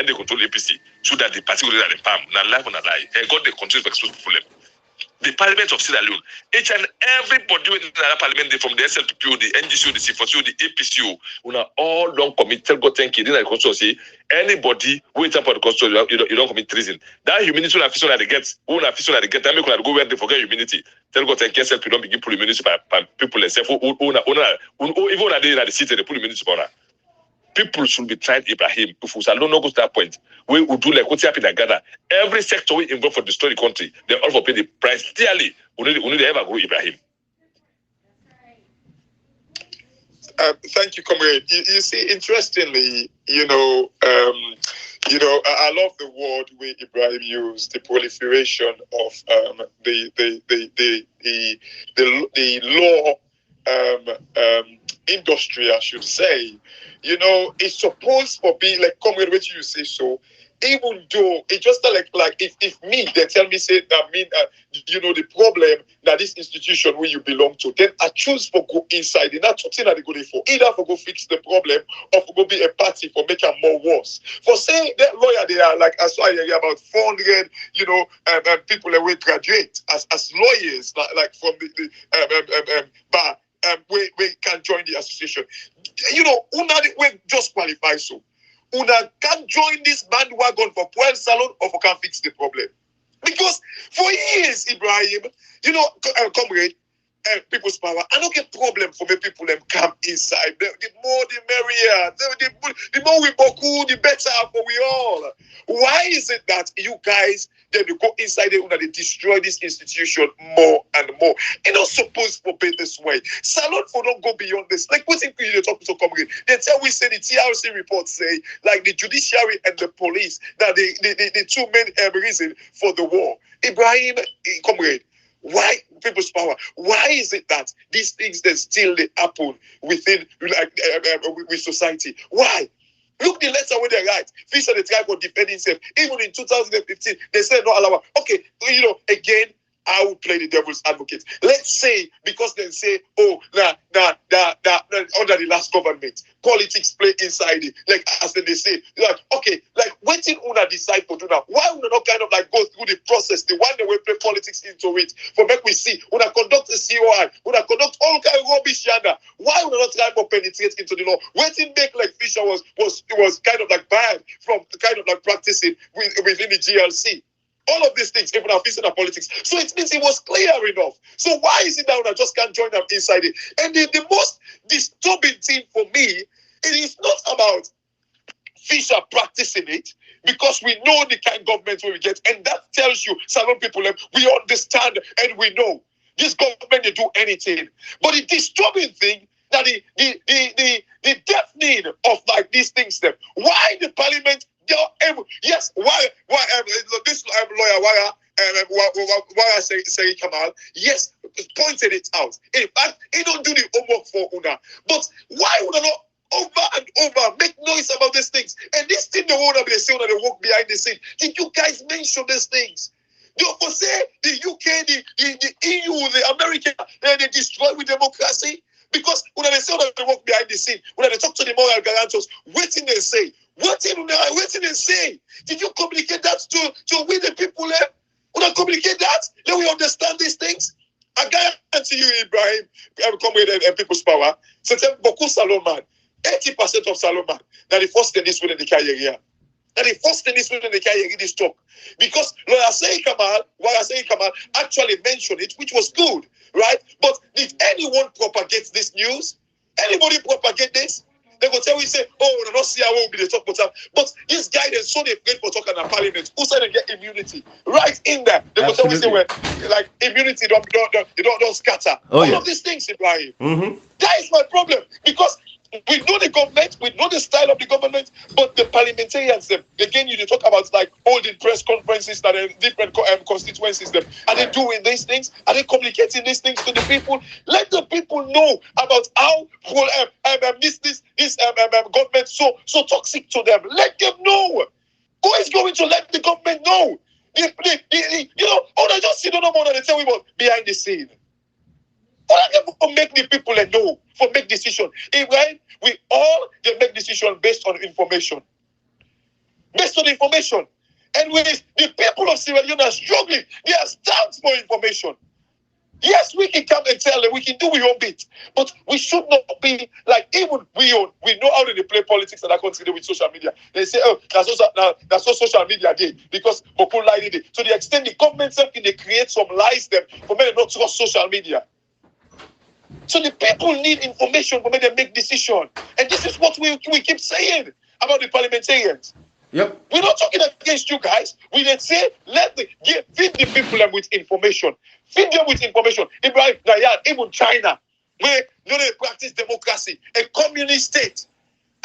they control APC so that the party will leader the palm now life on a lie and God they control to expose people the Parliament of Sierra Leone. Each and everybody within the Parliament, from the SLPPO, the NGCO, the C4CO, the APCO, all don't commit anybody wait up for the constitution, you don't commit treason. That humility official that they get, that make go where they forget humility. Tell God and SLP don't begin pull immunity by people and say, even at the city, they pull immunity for that. People should be trying Ibrahim. If we don't go to that point, we will do like what's happening in Ghana. Every sector we involved for destroy the country, they all for pay the price dearly. We need to ever go Ibrahim. Thank you, comrade. You see, interestingly, I love the word where Ibrahim used, the proliferation of the law industry, I should say. It's supposed to be like comrade, what you say so. Even though it's just like if me they tell me say that mean the problem that this institution where you belong to, then I choose for go inside. And that's something that they go there for. Either for go fix the problem or for go be a party for make it more worse. For saying that lawyer they are like I saw about 400 people that will graduate as lawyers like from the bar we can join the association. We just qualify so. Una can join this bandwagon for Puel Salon or for can fix the problem. Because for years, Ibrahim, comrade, people's power, I don't get problem for me people them come inside. The more the merrier. The more we boku, the better for we all. Why is it that you guys then you go inside there and they destroy this institution more and more? It's not supposed to be this way. Salon for don't go beyond this. Like what if you talk to comrade? They tell we say the TRC reports say like the judiciary and the police that the two main reason for the war. Ibrahim, comrade, why people's power? Why is it that these things that still they happen within with society? Why? Look the letter where they write. Fisher the try for defend himself. Even in 2015, they said no allow. Okay, again, I will play the devil's advocate. Let's say because they say, oh, under the last government, politics play inside it. Like as they say, like okay, like when did Una decide to do that? Why Una not kind of like go through the process, the one that we play politics into it? For make we see, Una conduct a COI, Una conduct all kind of rubbish yonder. Why Una not try to penetrate into the law? When did make like Fisher was kind of like banned from kind of like practicing within the GLC? All of these things, even our physical politics. So it means it was clear enough. So why is it that I just can't join them inside it? And the most disturbing thing for me, it is not about Fisher practicing it, because we know the kind of government we get, and that tells you, Salon people, we understand and we know this government they do anything. But the disturbing thing that the deafening of like these things, why the parliament? Yes, why this lawyer why say Kamal, yes, pointed it out. In fact, he don't do the homework for Una. But why would I not over and over make noise about these things? And this thing they want to be the same that they work behind the scene. Did you guys mention these things? You for say the UK, the EU, the America, they destroy with democracy? Because when they say that they work behind the scene, when they talk to the moral guarantors, waiting they say. Waiting and say. Did you communicate that to we the people there? Would I communicate that? Then we understand these things. I guarantee you, Ibrahim, comrade and people's power. C'était beaucoup Salomon. 80% of Salomon. Now the first thing is within the career. Now the first thing is within the career this talk. Because Lawyer Kamal actually mentioned it, which was good, right? But did anyone propagate this news? Anybody propagate this? They go tell we say, oh, we don't see how we'll be the talk about that. But this guy they so they afraid for talking at parliament. Who said they get immunity? Right in there. They go tell we say, well, like immunity don't scatter. All of these things, Ibrahim. Mm-hmm. That is my problem. Because we know the government, we know the style of the government, but the parliamentarians, again, you talk about like holding press conferences that are different constituencies. Are they doing these things? Are they communicating these things to the people? Let the people know about how this government so toxic to them. Let them know. Who is going to let the government know? I just see no more than they tell me about behind the scene. For make the people know, for make decision. Right? We all they make decision based on information. Based on information. And with the people of Sierra Leone are struggling, they are starved for information. Yes, we can come and tell them, we can do our own bit, but we should not be like, even we know how they play politics and I consider with social media. They say, oh, that's what social media did because Boko lied it. To the extent the government something they create some lies them for men not trust social media. So the people need information for men to make decisions. And this is what we keep saying about the parliamentarians. Yep. We're not talking against you guys. We did say, feed the people with information. Feed them with information. Ibrahim, even China, where they practice democracy, a communist state.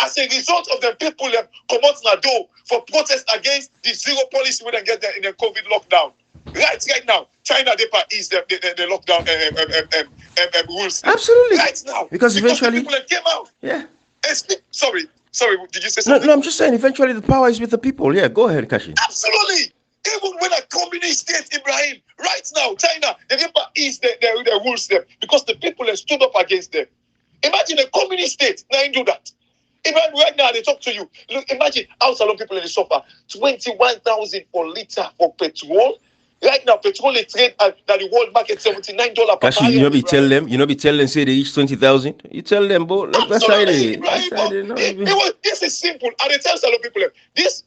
As a result of the people come out in a door for protest against the zero policy when they get there in a COVID lockdown. Right now, China is the lockdown rules. Absolutely. Right now. Because eventually the people that came out. Yeah. Sorry, did you say something? No, I'm just saying eventually the power is with the people. Yeah, go ahead, Kashi. Absolutely. Even when a communist state, Ibrahim, right now, China, the people is the rules them because the people have stood up against them. Imagine a communist state, now do that. Ibrahim, right now they talk to you. Look, imagine how some people in the suffer 21,000 per liter for petrol. Right now, petrol is trade at the world market $79 per Kashi, barrel. you know, be tell them, say they each 20,000. You tell them, boy, that's how it is. This is simple. And they tell some people, this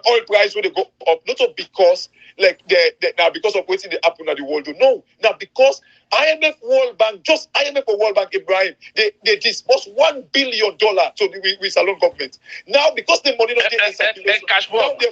oil price will go up, not because now because of what's in the happen at the world. No, now because IMF World Bank, Ibrahim, they disbursed $1 billion to the Salon government. Now because the money not getting circulation, cash box.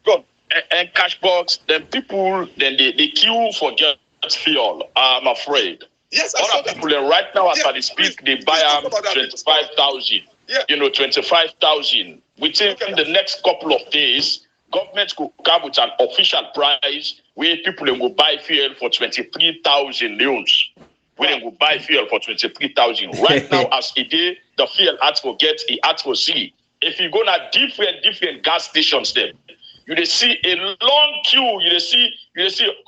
Go on. And cash box, then people they queue for jet fuel. I'm afraid. Yes, I saw that. People right now as I speak, they buy 25,000. Yeah. 25,000. Within the next couple of days, government could come with an official price where people will buy fuel for 23,000 leons. Where they will buy fuel for 23,000. Right now, as a day, the fuel had to get a had to see. If you go to different gas stations, then you will see a long queue. You will see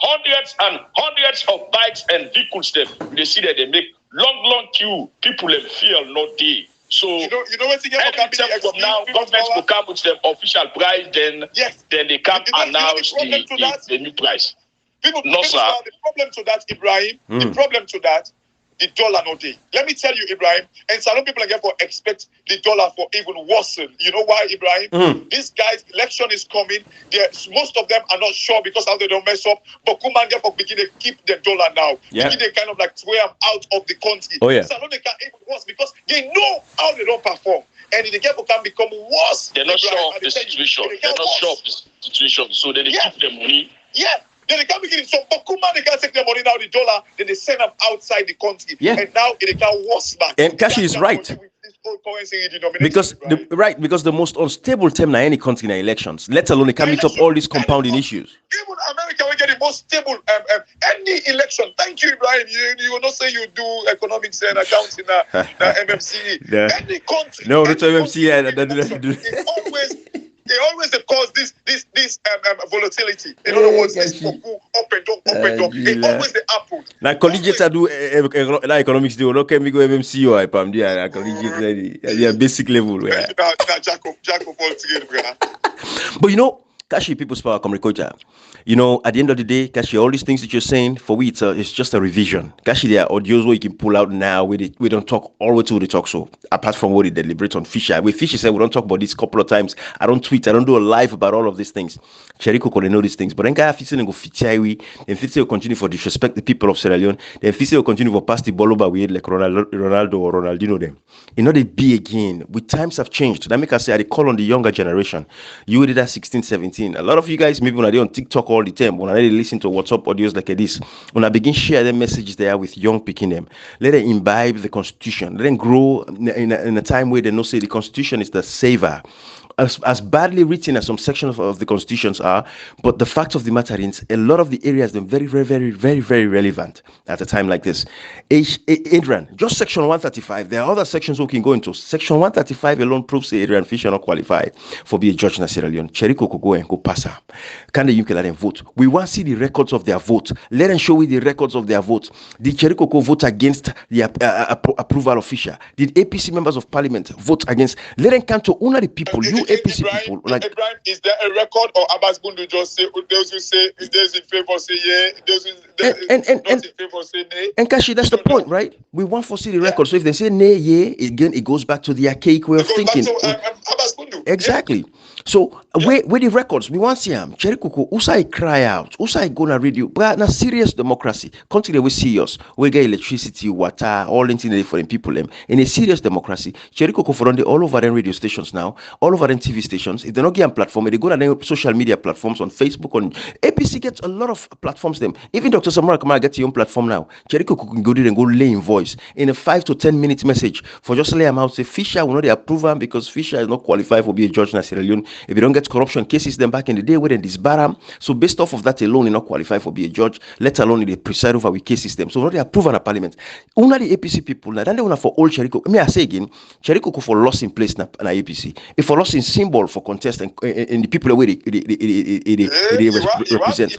hundreds and hundreds of bikes and vehicles. Then you will see that they make long queue. People have fuel not day. So you know what from now, government will come with the official price. Then they can announce the new price. The problem to that, Ibrahim. The problem to that, the dollar no day. Let me tell you, Ibrahim, and some people again expect the dollar for even worsen. You know why, Ibrahim? These guys, election is coming. Most of them are not sure because how they don't mess up. But Kuman get for begin to keep the dollar now. Yeah. Begin they kind of like swear out of the country. Oh yeah. So they can even worse because they know how they don't perform. And the game can become worse. They're not sure of the situation. So they keep the money. Yeah. Then they can't begin it. So Bakuma, they can't take their money now, the dollar, then they send them outside the country. Yeah. And now they can worse back. And Kashi is right. Because the most unstable term in any country in elections, let alone they can meet up all these compounding issues. Even America will get the most stable any election. Thank you, Ibrahim. You will not say you do economics and accounting MMC. Any country. No, not MMC. They always cause this volatility. In other words, this up and down. It always the apple. Like collegiate do economics do. Okay, we go MMC or IPAM. They are collegiate. They are basic level. Jacob all together. But you know, Kashi, people's power, Comricoja. You know, at the end of the day, Kashi, all these things that you're saying, for we, it's just a revision. Kashi, there are audios where you can pull out now, we don't talk all the way to the talk show, apart from what they deliberate on Fisher. With Fisher said, we don't talk about this couple of times. I don't tweet, I don't do a live about all of these things. Cheriko can know these things. But then guy Fisher go Fichaiwi, then Fisher will continue for disrespect the people of Sierra Leone, then Fisher will continue for pass the ball over with like Ronaldo or Ronaldinho them. You know, they be again. With times have changed. That make us say, I call on the younger generation. You did that 16, 17. A lot of you guys, maybe when I on TikTok all the time, when I listen to WhatsApp audios like this, when I begin share the messages there with young picking them, let them imbibe the Constitution, let them grow in a time where they know say the Constitution is the saver. As badly written as some sections of the constitutions are, but the fact of the matter is a lot of the areas are very, very, very, very, very relevant at a time like this. Adrian, just section 135. There are other sections we can go into. Section 135 alone proves Adrian Fisher not qualified for be a judge in Sierra Leone. Cheriko could go and go pass her. Can the UK let them vote? We want to see the records of their vote. Let them show you the records of their vote. Did Cheriko vote against the approval of Fisher? Did APC members of parliament vote against? Let them come to only the people. You APC people, like Ibrahim, is there a record, or Abbas Bundu just say those who say those in favor say yeah, those who not in favor say nay? And Kashi, that's the point, right? We want to see the record. So if they say nay, yeah, again, it goes back to the archaic way of thinking. Back to Abbas Bundu. Exactly. Yeah. So where the records, we want to see him. Cherikuku, Usai cry out, Usai go na radio. But na serious democracy. Continue we serious. We get electricity, water, all into for the people. In a serious democracy, Cherikuku for on the all over them radio stations now, all over them TV stations. If they not get a platform, they go to their social media platforms on Facebook. On APC gets a lot of platforms. Them even Dr. Samara Kamara gets your own platform now. Cherikuku can go there and go lay in voice in a 5 to 10 minute message for just lay him out. Say Fisher will not approve him because Fisher is not qualified for be a judge in Sierra Leone. If you don't get corruption cases, then back in the day where they disbar him. So based off of that alone, you're not qualified for be a judge, let alone they preside over with case system. So not they approve in a parliament. Only the APC people now, then they want for all Cheriko. I say again, Cheriko for loss in place na APC. If for loss in symbol for contest and the people away they represent.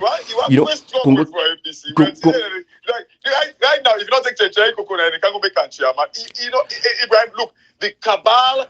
You know, Congo for APC. Right now, if you don't take Cheriko and you can go back and chairman. You know, Ibrahim, look, the cabal.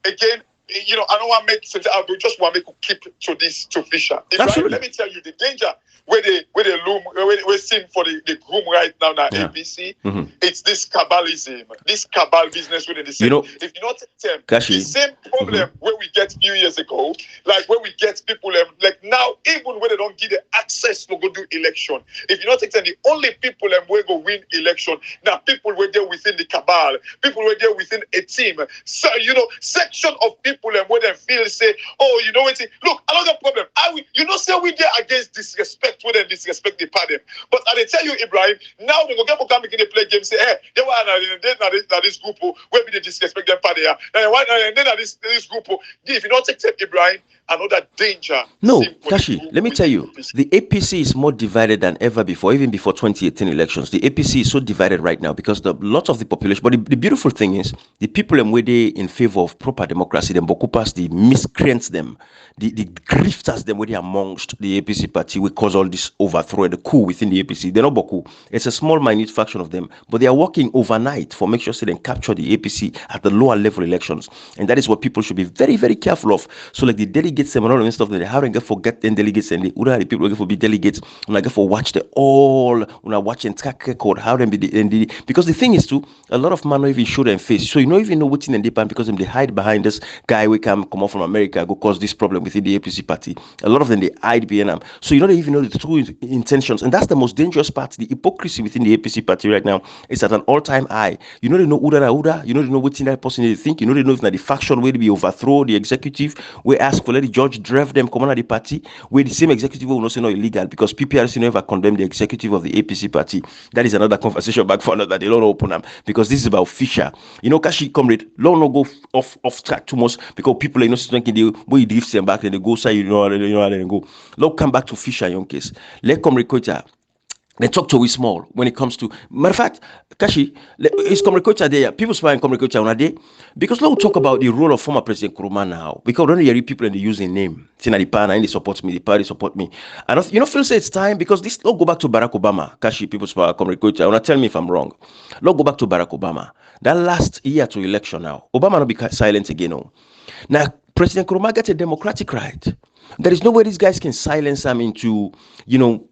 Again. You know, I don't want to make sense. I just want to keep to this to Fisher. Right, let me tell you the danger where they loom, we're seeing for the groom right now APC. Mm-hmm. It's this cabalism, this cabal business within the same. You know, if you not take them, the same problem where we get few years ago, like where we get people like now, even when they don't give the access to go do election. If you not take them, the only people where go win election now, people were there within the cabal, people were there within a team. So you know, section of people where they feel say, oh, you know what? Look, another problem. You know, say we there against disrespect when they disrespect the party. But I tell you, Ibrahim, now they go get come begin to play game. Say, hey, they were this group where we disrespect them party. And then this group. If you don't accept Ibrahim, another danger. No, Kashi, let me tell you, the APC is more divided than ever before, even before 2018 elections. The APC is so divided right now because lots of the population. But the beautiful thing is, the people where they in favor of proper democracy, them bokupas, the miscreants, them, the grifters, them where they amongst the APC party, we cause all this overthrow, the coup within the APC. They're not boku. It's a small, minute fraction of them, but they are working overnight for make sure they can capture the APC at the lower level elections, and that is what people should be very, very careful of. So, like the delegates, and all of stuff, they haven't forget them delegates, and the people get for be delegates. When I get for watch the all, when I watch and track record, how them be the because the thing is too, a lot of man don't even show them face, so you don't even know what's in the deep because they hide behind this guy. We come out from America, go cause this problem within the APC party. A lot of them they hide behind them, so you don't even know the true intentions, and that's the most dangerous part. The hypocrisy within the APC party right now is at an all-time high. You know they know Uda, you know they know what's in that person they think. You know they know if not the faction where they be overthrow the executive, we ask for let the judge drive them come on the party, where the same executive will not say no illegal because PPRC never condemn the executive of the APC party. That is another conversation back for another. They don't open them because this is about Fisher. You know, Kashi comrade, long no go off track too much because people are not thinking the way he drifts them back and they go side, you know how they go. Let's come back to Fisher young case. Let comrade Koita. They talk to we small when it comes to matter of fact, Kashi, is Comrade there. People spying Comrade Kocha on a day. Because let's talk about the role of former President Nkrumah now. Because don't hear people and they use a name. Tina the partner and they support me, the party support me. And you know, feel say it's time because this let's go back to Barack Obama. Kashi, people spy Comrade Kocha. Wanna tell me if I'm wrong. Let's go back to Barack Obama. That last year to election now. Obama not be silent again. No. Now President Nkrumah gets a democratic right. There is no way these guys can silence him into, you know,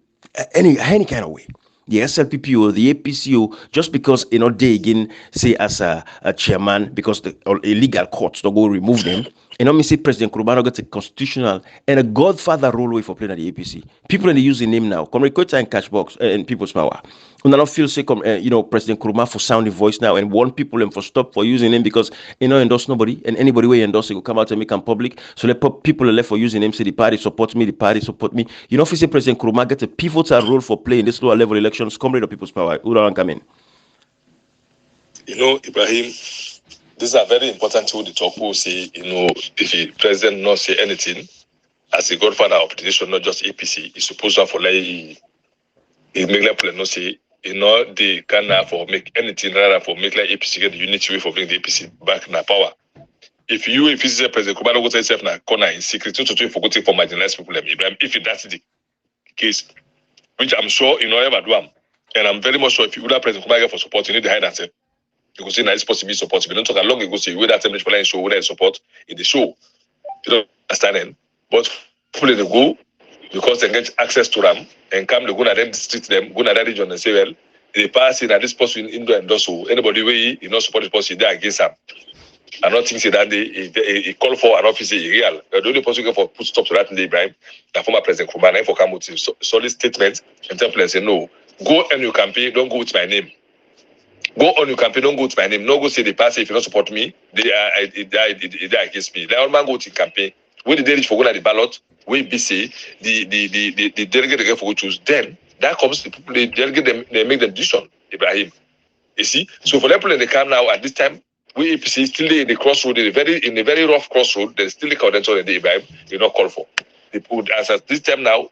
any kind of way. The SLPP or the APC, just because you know they again say as a chairman because the illegal courts don't go remove them. You know, me say President Nkrumah got a constitutional and a godfather role way for playing at the APC. People in the using name now, Comrade Kocha and Cashbox and People's Power. And I don't feel say you know President Nkrumah for sounding voice now and warn people and for stop for using him because you know endorse nobody and anybody where endorse it will come out and make him public. So let people are left for using him say the party support me, the party support me. You know, if you say President Nkrumah get a pivotal role for playing this lower level elections, Comrade of People's Power. Who don't come in? You know, Ibrahim, this is a very important tool to talk who say, you know, if the president not say anything, as a godfather of the nation, not just APC, he's supposed to have for like he make like people not say, you know, they can for make anything rather for make like APC get the unity way for bring the APC back in power. If you say President Nkrumah go to himself in a corner in secret to for go take for marginalized people, if that's the case, which I'm sure you know ever do, and I'm very much sure if you would have President Nkrumah for support, you need to hide and say. You could say now it's possible support. We don't talk a long ago say whether that temperature for line show whether support in the show. You know, understanding. But people they go because they get access to them and come, they go to them district them, go to that region and say, well, they pass in at this person in Indo and also anybody way you not support this person, they against them. I don't think that they call for an officer real. The only person who can put stop to that in the Ibrahim, the former President Kumana, for come with solid statement and tell players say no, go on your campaign, don't go with my name. Go on your campaign, don't go with my name. No go say the party if you don't support me, they are against me. Let all man go to campaign. When the delegate for going at the ballot, we be say the delegate they for choose. Then that comes the people, the delegate them, they make the decision. Ibrahim, you see. So for people in the camp now at this time, we APC still in the crossroad, in a very rough crossroad. There's still a credential in the Ibrahim. They not call for. They put as at this time now,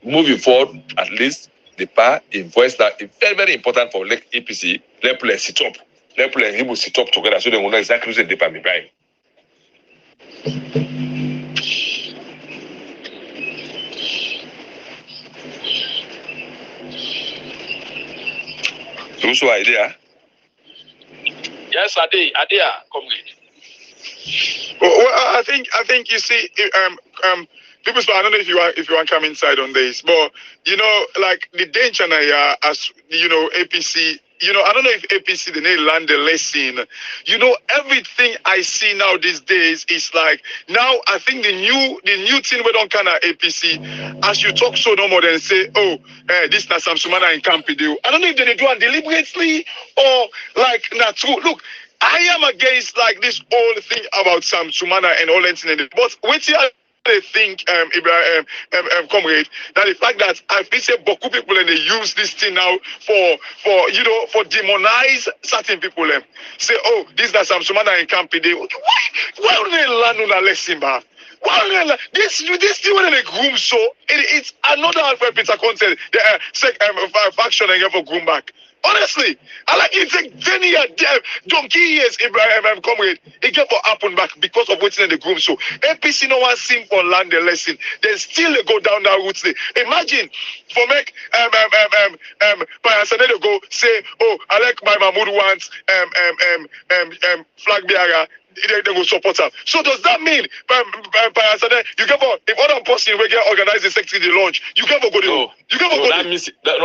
moving forward at least. The power invoice that is very, very important for like APC. Let players sit up. Let players he will sit up together so they will know exactly what they pay me by. Who's idea? Yes, idea, comrade. Well, I think you see, people. I don't know if you want to come inside on this, but you know, like the danger now, as you know, APC. You know, I don't know if APC they need to learn the lesson. You know, everything I see now these days is like now. I think the new thing we don't kind of APC. As you talk so no more than say, oh, this na Sam Sumana in Campi do. I don't know if they do it deliberately or like not true. Look. I am against like this whole thing about Sam Sumana and all that, but wait till I think, comrade, that the fact that I feel say Boku people and they use this thing now for you know for demonize certain people. Say, oh, this is Sam Sumana in Campi. Why don't they learn on a lesson, man? Well, this thing when they groom so it's another Peter content. The faction and get for groom back. Honestly, I like it take 10 years, donkey years, Ibrahim, comrade. It get for happen back because of what's in the groom. So APC no one seem for learn the lesson. Then still they go down that route. Imagine for make Parliamentary go say, oh, I like my Mahmoud wants flag bearer. They will support her. So does that mean, you get for if other person will get organized the secretary the launch, you get for go there. You get for go there.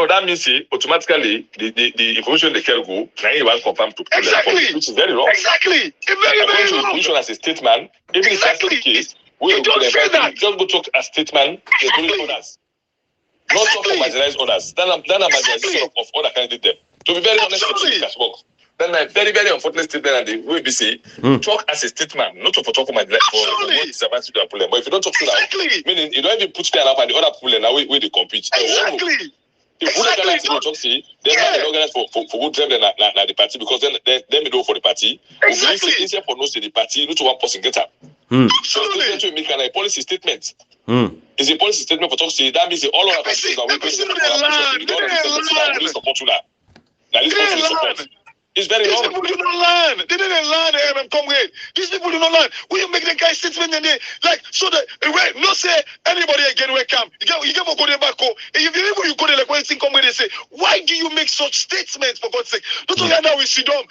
That means automatically the information they can go, can one confirm to exactly, which is very wrong. Exactly, it's very wrong. Information as a statement, even if that's the case, you don't say that. Just go talk as statement, including others. Not talk for marginalized others. Then I'm marginalization of other candidates. To be very honest with you, then a very, very unfortunate statement and the way we say, talk as a statement, not for talk about for disadvantage to the problem. But if you don't talk to that, meaning you don't even put them up and the other people now where they compete. Exactly. If we don't organize to talk say, then they organize for good drive than the party because then we do for the party. Exactly. It's easier for no say the party, not to one person get up. So it's to make a policy statement. It's a policy statement for talk say that means all of our parties are waiting for the support to that. Now this person support. It's very wrong. These people do not learn. They didn't learn, comrade. These people do not learn. We make the guy statement and they like so that not say anybody again will come. You get for go there back. If you go there like when thing comrade they say, why do you make such statements for God's sake? Not only now we see them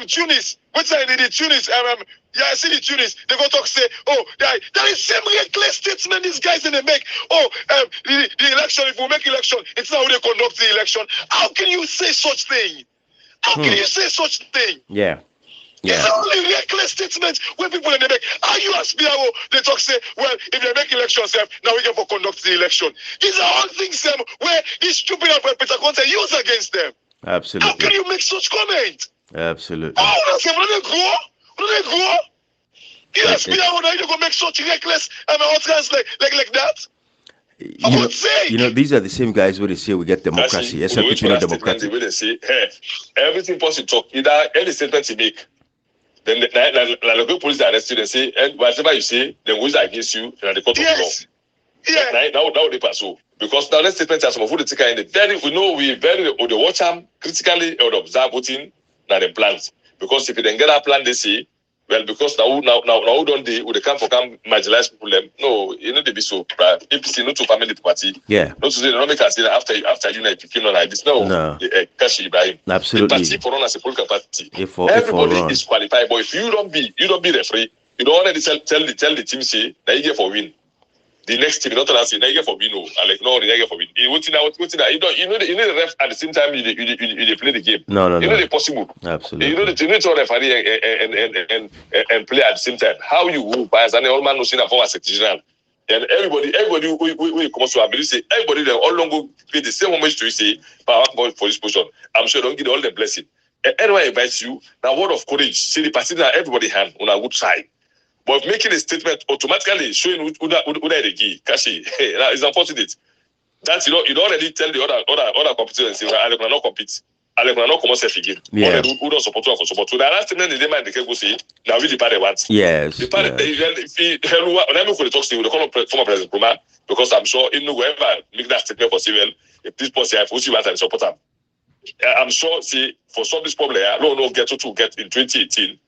Tunis. What's that they Tunis? Yeah, I see the Tunis. They go talk say, oh, that is same reckless statement these guys in they make. Oh, the election, if we make election, it's not how they conduct the election. How can you say such thing? How can you say such thing? Yeah. It's only reckless statements when people in the make. How you ask me how they talk say, well, if they make elections, now we get for conduct the election. These are all things where these stupid Peter Conte use against them. Absolutely. How can you make such comment? Absolutely. Oh, that's when they grow. When they grow. Yes, me how they go make such reckless utterance like that. You know, these are the same guys where they say we get democracy. Yes, people know democracy. They say, hey, everything possible talk, either any statement you make, then the local police arrest you and say, and whatever you say, then who's against you and the court of law. Yeah. Now they pass so. Because now let's statement as some of the ticker in the very the watch them critically or observe voting than the plans. Because if you then get a plan they say, well, because now don't they would come marginalize people no, you know they be so APC not to family party. Yeah. Not to say don't make us after unite came on like this. No. Kashi Ibrahim. Absolutely. The party for run as a political party. Everybody is qualified, but if you don't be referee, You don't already tell the team say now you get for win. The next team, not to say now you get for win. No, I like no, you get for win. You know the ref at the same time you play the game. No. You know the possible. Absolutely. You need to referee and play at the same time. How you will bias and all man no see that for a sectional. And everybody we come to ability say everybody they all long go play the same homage to you say power for this position. I'm sure don't give all the blessing. And anyone invites you, now word of courage, see the party that everybody hand on a good side. But making a statement automatically showing who they give, Kashi, it's unfortunate. That's you don't already tell the other competitors say I cannot compete. I cannot come self again. Yeah. Who don't support for support. So the last thing they mind they can go say now we the party want. Yes. The party when I talk to you, they call former President Nkrumah because I'm sure in whoever make that statement for civil, if this person have who want and support him. I'm sure see for some this problem no get to get in 2018.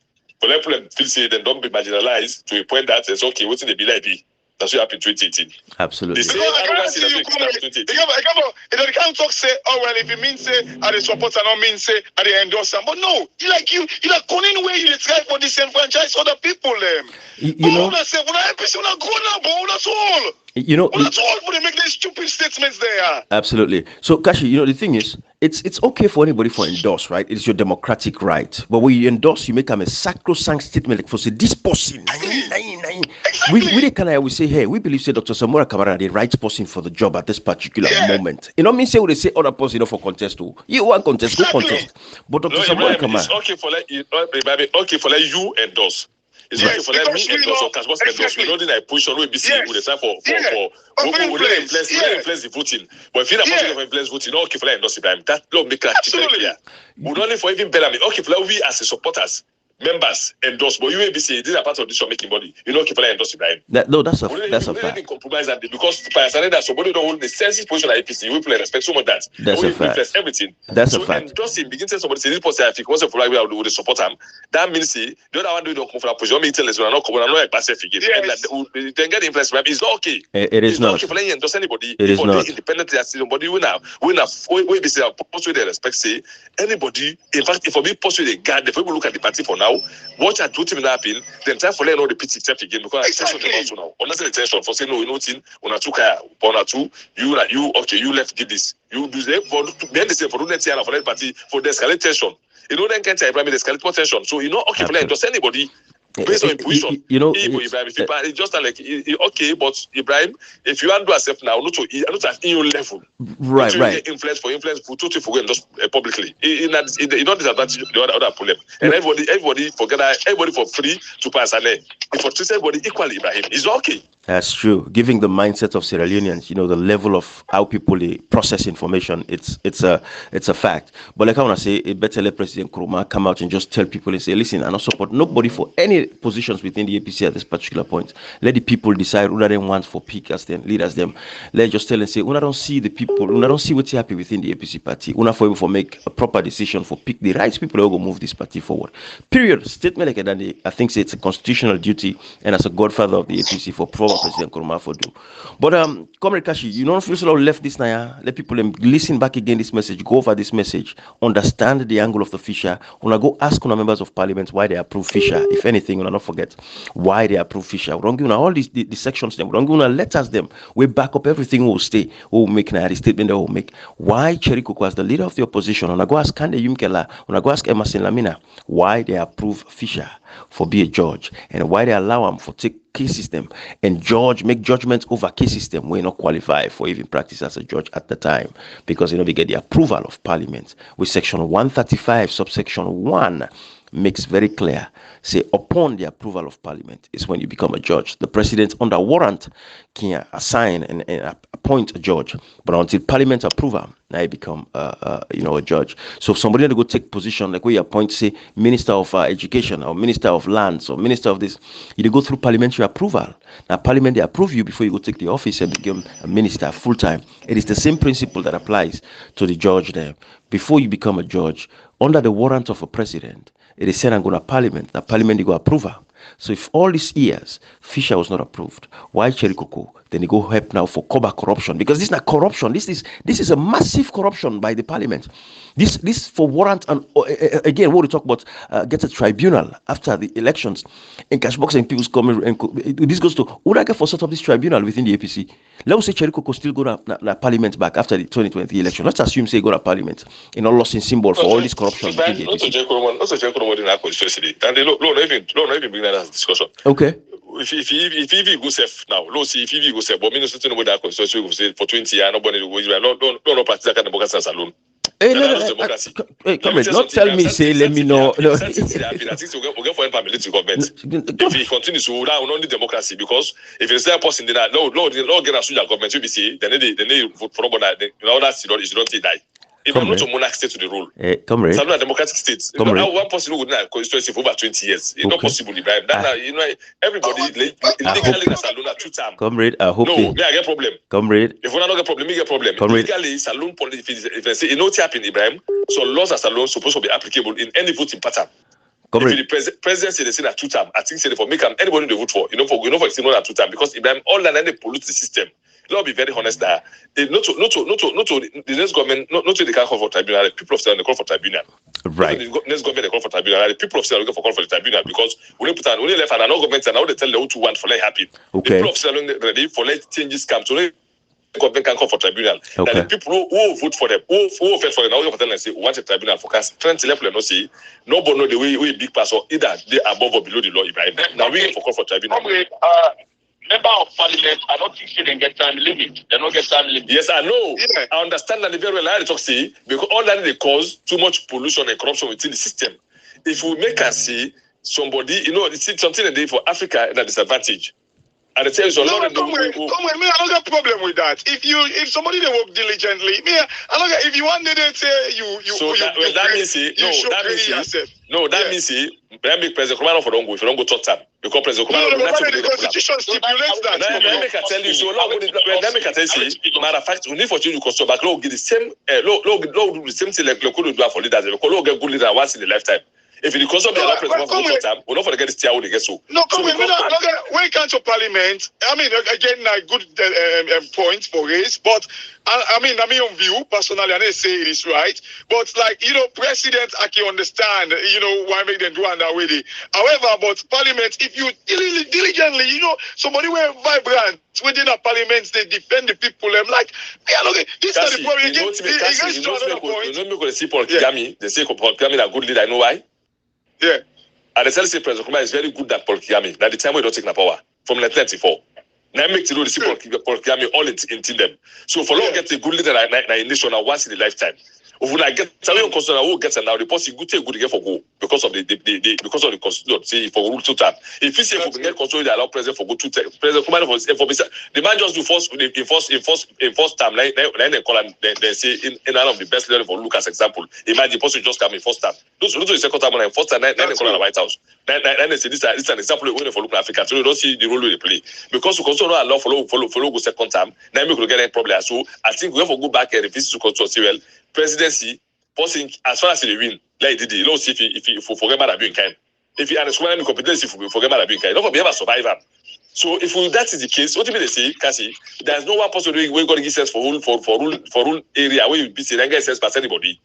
For people feel say they don't be marginalized to a point that it's okay, what's in the bill be? That's what happened in 2018. Absolutely. The same arrogance in 2018. They can't talk say, oh well, if it means say are the supporter not mean say are the endorser. But no, you like calling way you try for disenfranchise other people You know, say when I episode go now, but that's all. You know, that's all for they make these stupid statements there. Absolutely. So, Kashi, you know, the thing is, it's okay for anybody for endorse, right? It's your democratic right. But when you endorse, you make them a sacrosanct statement like for say this person. Exactly. We can I will say, hey, we believe say Dr. Samora Kamara the right person for the job at this particular moment. You know, mean say they say other person for contest too. You want contest, go contest. But Dr. Samora Kamara, it's okay for like you endorse. It's okay for let me endorse or Casbo's endorse. We know that I push on ABC with the time for we influence the voting. But if you're not possible for influence voting, okay for endorse Ibrahim. That don't make that clear. We don't need for even Bellamy. Okay for we as a supporters, members endorse, but you ABC these are part of this making body. You know, okay for endorse Ibrahim. That's a fact. Compromise and because that somebody don't hold the sensitive position at APC, we play respect so much that. That's a fact. Everything. That's a fact. Endorsing begin to somebody say this person if wants to flag we will support him. That means the other one don't come for that position. Me tell us we're not a passive figure. And then get the influence. It's not okay. It is not. Okay for endorse anybody. It is not. Independently as somebody we be say post with the respect say anybody. In fact, if we post with the guard, if we look at the party for now, watch at what will happen. Then time for let all the pity step again because exactly. Also now. Unless the attention for say no, you know thing. Una two kaya, una two. You okay. You left give this. You do the for then they say for the for that party for the escalate tension. You know then can't Ibrahim escalate more tension. So you know okay for let just anybody. Based on intuition, you know, Ibrahim, it's just like okay, but Ibrahim, if you want to accept now, not at EU level, right. Influence for totally forget just publicly. You don't disadvantage the other problem, and everybody forget that everybody for free to pass and if for treat everybody equally, Ibrahim, it's okay. That's true. Giving the mindset of Sierra Leoneans, you know, the level of how people process information, it's a fact. But like I want to say, it better let President Nkrumah come out and just tell people and say, listen, I don't support nobody for any positions within the APC at this particular point. Let the people decide who they want for pick as them, lead as them. Let's just tell and say, when I don't see the people, when I don't see what's happening within the APC party, when I for make a proper decision for pick the right people who will move this party forward. Period. Statement like that, I think it's a constitutional duty, and as a godfather of the APC for President Nkrumah for do. But Comrade Kashi, you don't feel so left this now. Let people listen back again this message, go over this message, understand the angle of the Fisher. When I go ask on members of parliament why they approve Fisher, if anything, when I not forget why they approve Fisher. We don't give all these the sections them. We don't give letters them. We back up everything. We'll stay. We'll make the statement that we'll make. Why Cherry Coco as the leader of the opposition? When I go ask Kande Yumkela, when I go ask Emerson Lamina, why they approve Fisher for be a judge and why they allow him for take cases them and make judgments over cases them we not qualify for even practice as a judge at the time because we get the approval of parliament with section 135 subsection 1 makes very clear say upon the approval of parliament is when you become a judge. The president under warrant can assign and appoint a judge, but until parliament approval now you become a judge. So if somebody to go take position like where you appoint say minister of education or minister of lands or minister of this, you go through parliamentary approval. Now parliament they approve you before you go take the office and become a minister full time. It is the same principle that applies to the judge there. Before you become a judge under the warrant of a president, it is sent and go to parliament. The parliament they go approval. So if all these years Fisher was not approved, why Cherry Coco? Then they go help now for cover corruption, because this is not corruption. This is a massive corruption by the parliament. This for warrant, and again what we talk about, get a tribunal after the elections in cash box and people's coming, and this goes to would I get for set up this tribunal within the APC? Let's say Cherry Coco still go to parliament back after the 2020 election. Let's assume say go to parliament, lost in symbol for all this corruption. Also, Cherry Coco didn't have constituency, and they don't even bring that as discussion. Okay. If EV go safe now, see if EV go safe, but me no certain about that constituency will say for 20 years nobody will go. No practice that kind of democracy alone. Hey, comrade, not tell me, say, let me know. I think we'll get for paramilitary government. If it continues, we will not need democracy, because if it's there person, then no get a soldier government, you be see, then they vote for nobody. That's you don't die. Even not to monarch state to the rule. Comrade. Some democratic states. One person who would not constituency for over 20 years. It's not possible, Ibrahim. Everybody legally Salon at 2 times. Comrade, I hope. No, me I get problem. Comrade. If we not get problem, me get problem. Legally, Salon policy, if they say it not happen, Ibrahim, so laws as Salon supposed to be applicable in any voting pattern. Comrade. If the presidency they say at 2 times, I think say for make anybody they vote for, for it's not at 2 times, because Ibrahim all that they pollute the system. Let's be very honest there. Not to the next government, not to the can't call for tribunal. The people of Sierra Leone call for tribunal. Right. The next government they call for tribunal. The people of Sierra Leone call for the tribunal, because we left and another government and now they tell the who want for let happen. Okay. The people of Sierra Leone ready for let changes come. So the government can call for tribunal. Okay. And the people who vote for them, who vote for them, now they tell them say we want a tribunal for cast. Friends left no say nobody know the way big pass, or either they above or below the law. Ibrahim. Now we call for tribunal. Member of Parliament, I don't think they get time limit. They don't get time limit. Yes, I know. Yeah. I understand that very well. I talk see, because all that they cause too much pollution and corruption within the system. If we make us see somebody, it's something that they for Africa that disadvantage. And it tells you a lot of come with me. I don't got problem with that. If somebody they work diligently, me, I don't got. If you want to say that means that make President Kumano for don't go. If you don't go third time, because President Kumano the Constitution stipulates that. Let me tell you. So let me tell you. Matter of fact, we need for change the constitution back. Law get the same. Law do the same thing like local do for leaders. Because law get good leader once in a lifetime. If the constitution be allowed President for third time, we don't forget this tier when they get so. No, come with me. When it comes to Parliament, I mean, again, a good point for race, but I mean, on view personally, and they say it is right. But president, I can understand, why make them do it that way. However, but Parliament, if you diligently, somebody were vibrant within a Parliament, they defend the people. I'm like, this is the problem. You know, see Paul Kagame. They say Paul Kagame is a good leader. I know why. Yeah. And the say President Kumar is very good at Paul Kagame. That the time we don't take the power from 1994. Now make to know the see Paul Kagame all in them. So for long get a good leader in a nation once in a lifetime. If we like get Italian constitution who gets now the policy good get for go because of the constitution say for rule 2 time. If you say for get control they allow president for go 2 time. President Kumar for the man just do first time they call him they say in one of the best leader for look as example. Imagine person just come in first time. Those the second time and first time they call the White House. Then they say this is an example when for look in Africa. So you don't see the role they play. Because the constitution not allow follow go second time, then we could get any problem. So I think we have to go back and revisit to constitution presidency, person as far as they win, like did you see if you forget about being kind. If you understand the competency, if you forget about being kind, don't be able to survive. So if that is the case, what do you mean they say, Cassie? There's no one person doing we're going to give sense for rule area where you be saying get sense past anybody.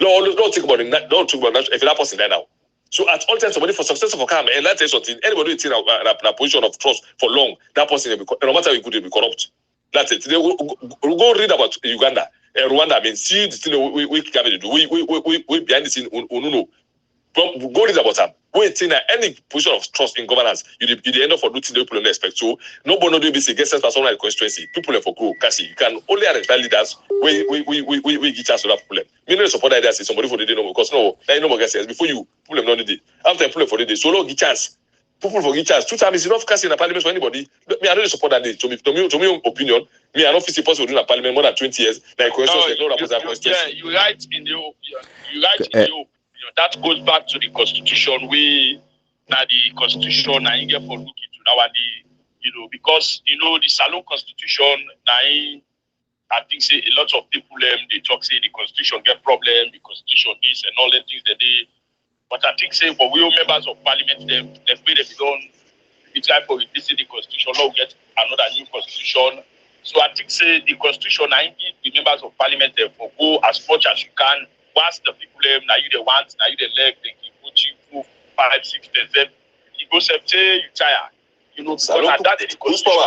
No, don't think about it. Don't think about that if that person there now. So at all times, somebody for success for come and let's say something, anybody in a position of trust for long, that person will be, no matter how good will be corrupt. That's it. Go read about Uganda. Rwanda, I mean, see the thing we can do. We behind the scene, no. Go read about them. Wait, in any position of trust in governance, you end up for doing the people don't expect. So nobody will be say get sense person like constituency. People have for grow. Kasi you can only identify leaders. We get chance to that problem. Me no support that say somebody for the day no because no more get sense before you people have not the day. After people for the day, so long get chance. People forget chance. 2 times is enough casting in a parliament for anybody. Me, I don't support that day. To me, opinion. Me, I don't feel possible doing a parliament more than 20 years. Like questions, yeah, you're right in the opinion. That goes back to the constitution. Now the constitution, now you get for looking to now and because the Salon constitution. Now I think say a lot of people they talk say the constitution get problem. The constitution this and all the things that they. But I think say for we members of parliament, they've made it done. We try for replacing the constitution. Now we get another new constitution. So I think say the constitution, I give the members of parliament for go as much as you can. Once the people now you the want, now you the leg, they give you 5, 6, 7. You go say you tire. You know, because that is the constitution.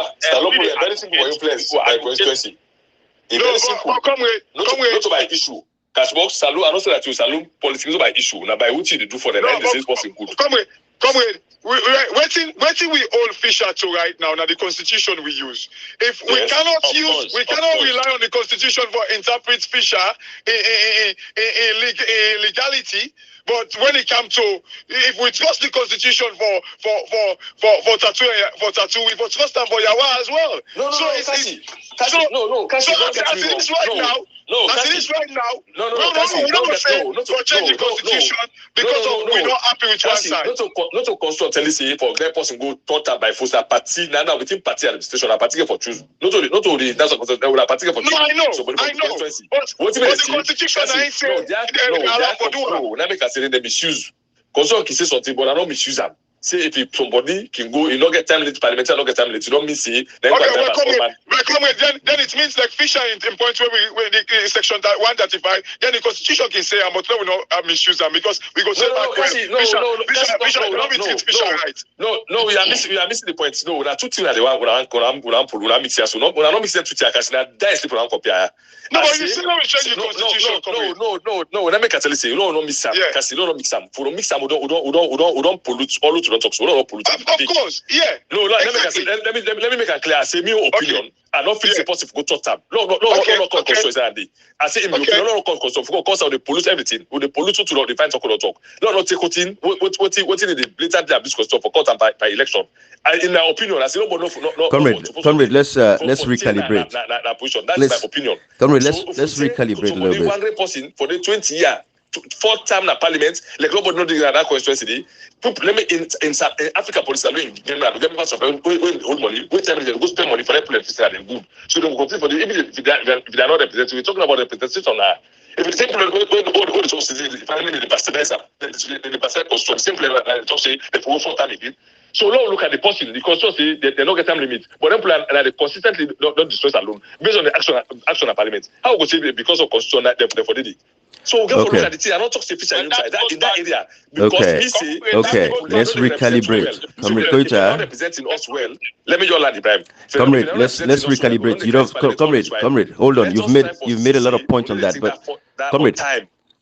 Very simple for influence by constituency. Very simple. Come with. Not by issue. Cashbox, Salou, I don't say that you Salou politics by issue. Now by which you do for the 96 percent good. Come with. Waiting we all Fisher to right now the constitution we use. If we cannot rely on the constitution for interpret Fisher in legality. But when it comes to, if we trust the constitution for tattoo, we must trust them for Yawa as well. Cassie, as it is right now, we don't say to change the constitution because we're not happy with one side. Not to construct and say for that person go total by force a party now within party administration a party for choose. Not only that's a party for choose. No, I know. But the constitution I ain't saying they misuse. Constitution can say something, but I don't misuse them. Say if somebody can go, you don't get time late parliamentary, not get time late, you don't miss it. Then then it means like Fisher in point where the section 135, then the constitution can say, but no, we not misuse them because we go say Fisher right. No, we are missing the point. No, there are two things that they want. We are mixing. So no, we are not mixing two things. That is the problem. No, but you still not change the constitution. No. Let me tell you, you don't mix them. Because you don't mix them. For mix them, we don't pollute all. Don't talk so. Of course, yeah. No, exactly. let me make it clear. I say my opinion. Okay. I don't feel supposed to go to top. No, I say in my opinion, no, because they pollute everything. When they pollute to not define talk. No, take what in the blatantly abuse constitution for court and by election. In my opinion, I say no. Comrade, let's recalibrate. That's my opinion. Comrade, let's recalibrate a little bit. One person for the 20 years. 4th time in parliament, like nobody know that constituency. Let me in Africa police are doing when old money, when time they go spend money for that place and good. So they will continue for the even if they are not represented. We're talking about representation now. If it's simple when all the sources finally the pastor the pastor constitution simple like talk say they for 4th time again. So now look at the person, the constituency they not get time limit, but them plan they consistently not destroy alone based on the action of parliament. How we say because of constitution that they for the so we look at the thing. I don't talk to Fisher inside in that area because okay. Let's recalibrate. Comrade Koita, representing us well. Let me just land the prime. Comrade, let's recalibrate. You know, comrade, hold on. You've made a lot of points on that, but comrade.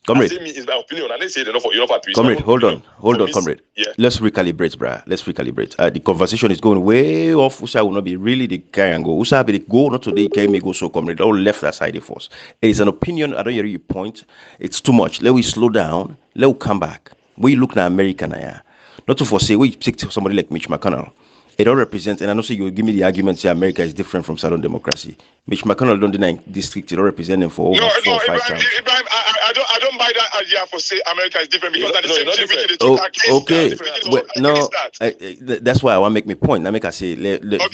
Comrade, is my opinion. I didn't say enough for you. Comrade, hold on, comrade. Yeah. Let's recalibrate, bruh. Let's recalibrate. The conversation is going way off. Usa will not be really the guy and go. Usa be the go, not today. Can me go so comrade. All left that side of force. It is an opinion. I don't hear your point. It's too much. Let we slow down. Let we come back. We look at America now. Not to foresee. We pick somebody like Mitch McConnell. It all represents, and I know so you will give me the argument say America is different from Southern democracy. Mitch McConnell don't deny district, it all represent them for over 4 or 5 times. I don't buy that idea for say America is different because at the same time that's why I want to make my point. I make I say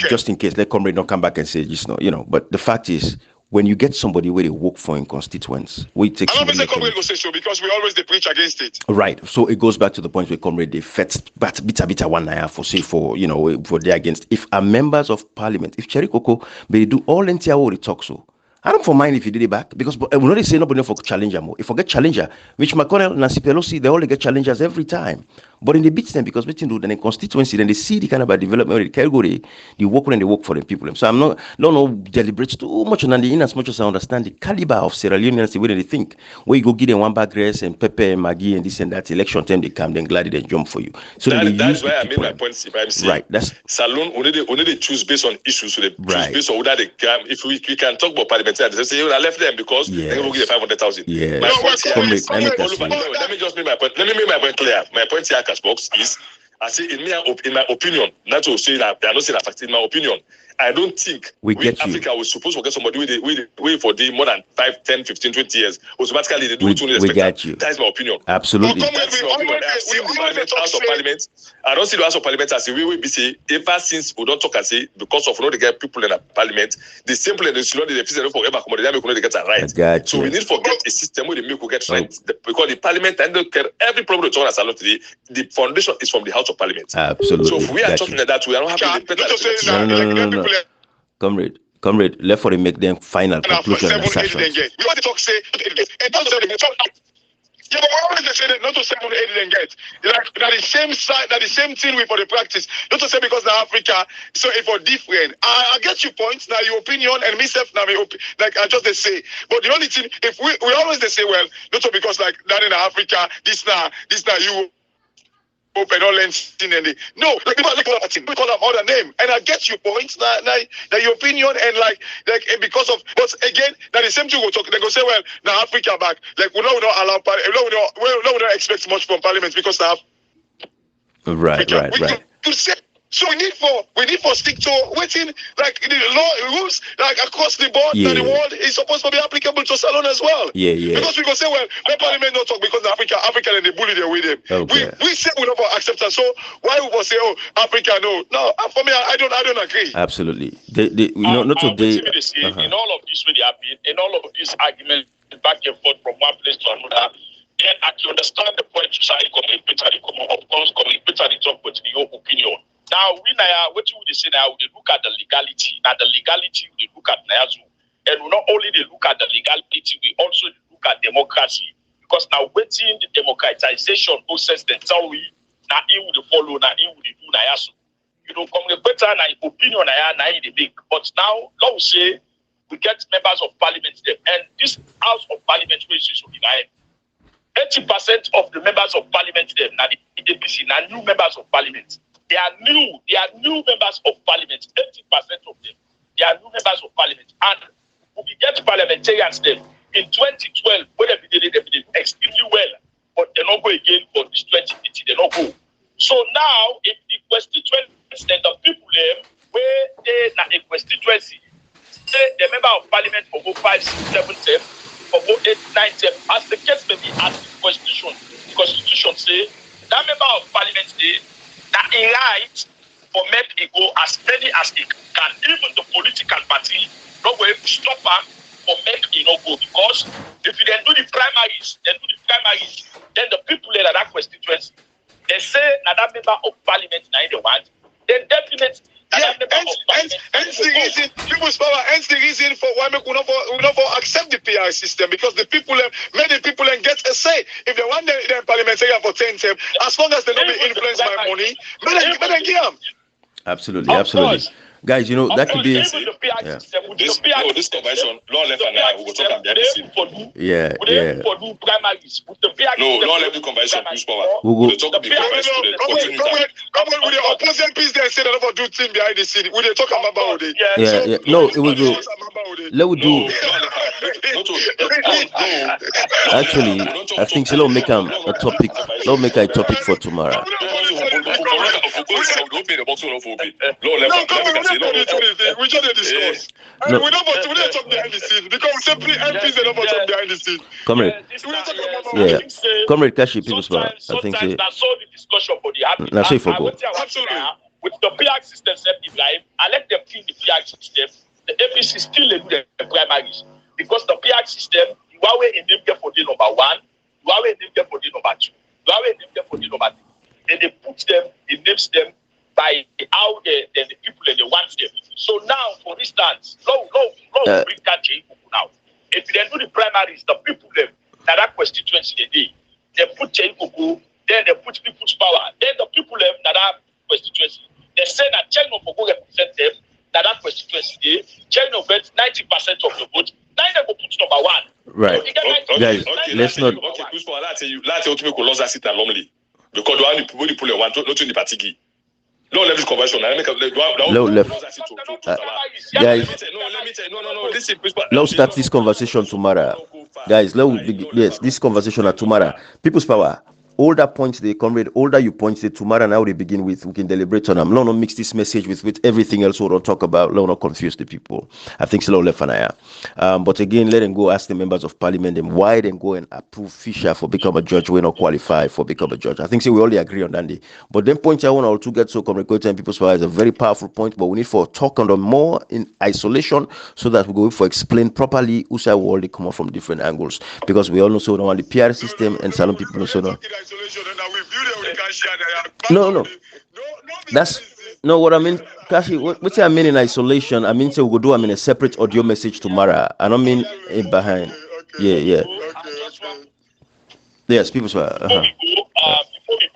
just in case let comrade not come back and say just no, but the fact is when you get somebody where they work for in constituents, we take. I don't say comrade go say so because we always they preach against it. Right. So it goes back to the point where comrade they fet but bita 1 naira for say for for they against. If our members of parliament, if Cherry Coco, they do all entire what they talk so. I don't mind if you did it back because we not say nobody for challenger more. If I get challenger, which McConnell, Nancy Pelosi, they all get challengers every time. But in the beat them because we do then in constituency, then they see the kind of development the category, they work when they work for the people. So I'm not deliberate too much on the in as much as I understand the caliber of Sierra Leoneans the way they think. Where you go give them one bag rice and pepper and Maggie and this and that election time they come, then gladly they jump for you. So that's why I made my point. Right. That's Salon only they choose based on issues. So they choose based on whether they can. If we can talk about parliamentary, they say I left them because they will give 500,000. Yeah. Let me just make my point. Let me make my point clear. My point here, Cashbox, is I say in my opinion, not to say that I don't say that fact. In my opinion, I don't think Africa was supposed to get somebody with for the more than 5, 10, 15, 20 years. Automatically, they do we got you. That is my opinion. Absolutely. That's my opinion. I have seen the House of Parliament. I don't see the House of Parliament as a way we say, ever since we don't talk and say, because of the get people in the Parliament, the simple and the slow, the efficient forever come, they get it right. So we need to get a system where the milk will get right. Because the Parliament and every problem we talk about today, the foundation is from the House of Parliament. Absolutely. So if we are talking like that, we are not having the better. No. Comrade, let for him make them final conclusion and assertions. We want to talk, say, it doesn't yeah, but why would they say that not to 7, 8 then get? Like that the same side, that the same thing we for the practice. Not to say because now Africa, so if for different. I get your points, now your opinion and myself now like I just they say. But the only thing, if we always they say, well, not so because like that in Africa, this now you and all anything and no, like people we call them other name, and I get your points, now your opinion, and like because of, but again, now the same thing we'll talk. They go say, well, now Africa back, like we don't allow, we don't expect much from Parliament because now. Right. So we need for stick to waiting like the law rules like across the board that the world is supposed to be applicable to Salon as well. Yeah. Because we go say, well, when Parliament not talk because Africa and they bully their way them. Okay. We say we don't accept that. So why we will say, oh, Africa no? For me, I don't agree. Absolutely. Not today. In all of this, really happy. In all of this argument back and forth from one place to another. Then I can understand the point to say of course, talk with your opinion. Now, what you would say now, they look at the legality. Now, the legality, we look at Nayazu. And we not only they look at the legality, we also look at democracy. Because now, waiting the democratization process, then tell we, now, he would follow, now, he would do Nayazu. Come better, now, opinion, now, he big. But now, let's say, we get members of parliament there. And this House of Parliament, which is 80% of the members of parliament there, now, the APC, now, new members of parliament. They are new members of parliament. 80% of them, they are new members of parliament. And we get parliamentarians then in 2012, when they did extremely well, but they not go again for this 2018, they not go. So now, if the constituency, then the people there, where they not a constituency, say the member of parliament for go 5, 6, 7 terms, for go 8, 9 terms, as the case may be, as the constitution say, that member of parliament there, that a right for make it go as many as it can. Even the political party not going to stop them for make it not go. Because if you then do the primaries, then the people in that constituency, they say that member of parliament now they want, then definitely hence the reason for why we not accept the PR system, because the people, many people get a say. If they want them parliamentarian for 10 terms, as long as they don't be influenced by money, better give them. Absolutely. Guys, that could be this convention, law left and I will talk about the Yeah. No, law left the convention, push power. We'll talk about the convention. Come on, with the opposing piece, they say they never do things behind the scene. We talk about it. Yeah. No, it will go. Let we do. Actually, I think so. Let's make a topic. Let's make a topic for tomorrow. We just discuss. We don't talk behind the scene because we simply MPs they don't talk behind the scene. Comrade Kashi, people's power. I think that's all the discussion for the happy. Now say for go. Absolutely. With the PR system set in life, I let them clean the PR system. The APC still do the primaries because the PR system, you are in name for the number 1, you are in name for the number 2, you are in name for the number 3. Then they put them, they names them by how the people and they want them. So now, for instance, bring that change now. If they do the primaries, the people them that constituency they put change then they put people's power. Then the people them that constituency, they say that change of go represent them that constituency change of 90% of the vote. Now they go put number 1. Right. So guys, let's not. Okay, push power. Let's say you lose that seat normally because the people want not in the party. No, let me conversion. Guys, let's start this conversation tomorrow. Guys, this conversation at tomorrow. People's power. older points they comrade, older you point it tomorrow now they begin with, we can deliberate on them. Let not mix this message with everything else we don't talk about. Let not confuse the people. I think so left and but again, let them go ask the members of parliament them why they go and approve Fisher for become a judge when not qualified for become a judge. I think so we only agree on that day. But then point I want to get so comrade and people's power is a very powerful point, but we need for talk on them more in isolation so that we go for explain properly who say will they come out from different angles, because we all know so now on the PR system and Salon people know so now. No. That's no what I mean, Kashi. What I mean in isolation, I mean say we go do a separate audio message tomorrow. I don't mean it behind. Yeah. Yes, people swear. Before we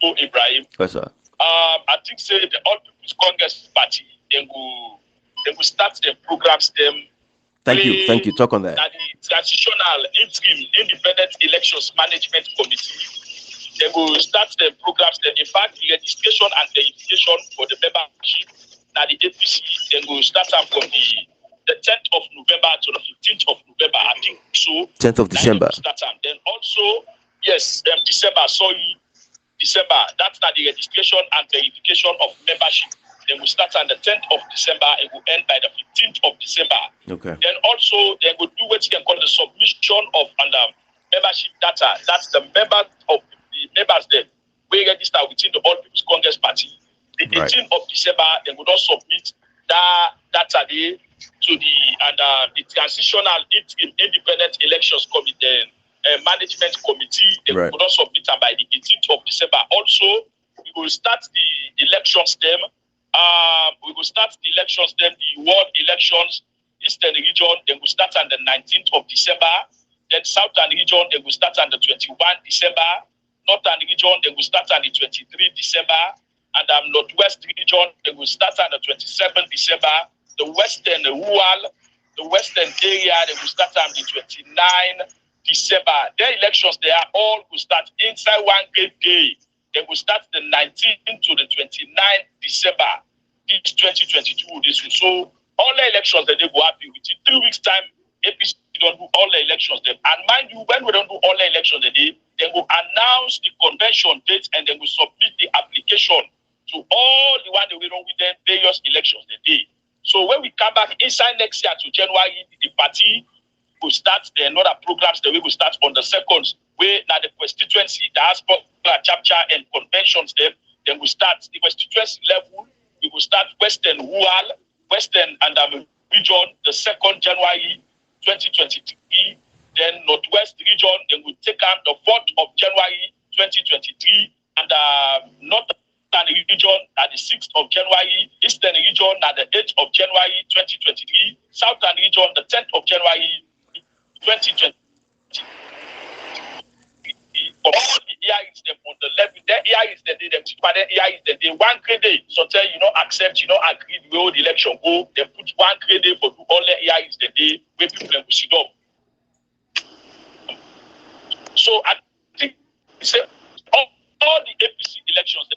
go, Ibrahim. Yes, sir. I think say the All People's Congress Party they will start the programs them. Thank you. Talk on that. Now the Transitional Interim Independent Elections Management Committee, they will start the programs. Then in fact, the registration and the invitation for the membership. Now the APC, they will start them from the 10th of November to the 15th of November. I think so. 10th of December. Start them. Then also, yes, December. December. That's not the registration and verification of membership. They will start on the 10th of December. It will end by the 15th of December. Okay. Then also they will do what you can call the submission of membership data. That's the members of the members that we register within the All People's Congress Party. The 18th of December, they will not submit that data to the Transitional Interim Independent Elections Committee. Management committee, they will not submit them by the 18th of December. Also, we will start the elections them. The world elections, Eastern region, they will start on the 19th of December. Then Southern region, they will start on the 21st December. Northern region, they will start on the 23rd December. And Northwest region, they will start on the 27th December. The Western area, they will start on the 29th December. Their elections, they are all will start inside one great day. They will start the 19th to the 29th December. This 2022. So all the elections that they go happen within 3 weeks' time. APC don't do all the elections. And mind you, when we don't do all the elections, they will announce the convention date and then will submit the application to all the one that we don't with the various elections they did. So when we come back inside next year to January, the party will start the another programs that we will start on the 2nd, where now the constituency, diaspora, chapter and conventions then we start the constituency level. We will start Western Rural, Western and region, the 2nd January 2023. Then Northwest region, then we take on the 4th of January 2023, and Northern region at the 6th of January, Eastern region at the 8th of January 2023, Southern region the 10th of January 2020. All the hearings them on the level, their hearings the day them, but their hearings the day one grade day. So tell accept, agree the way the election go. They put one grade day for do all the hearings the day where people them will sit up. So I think say all the APC elections they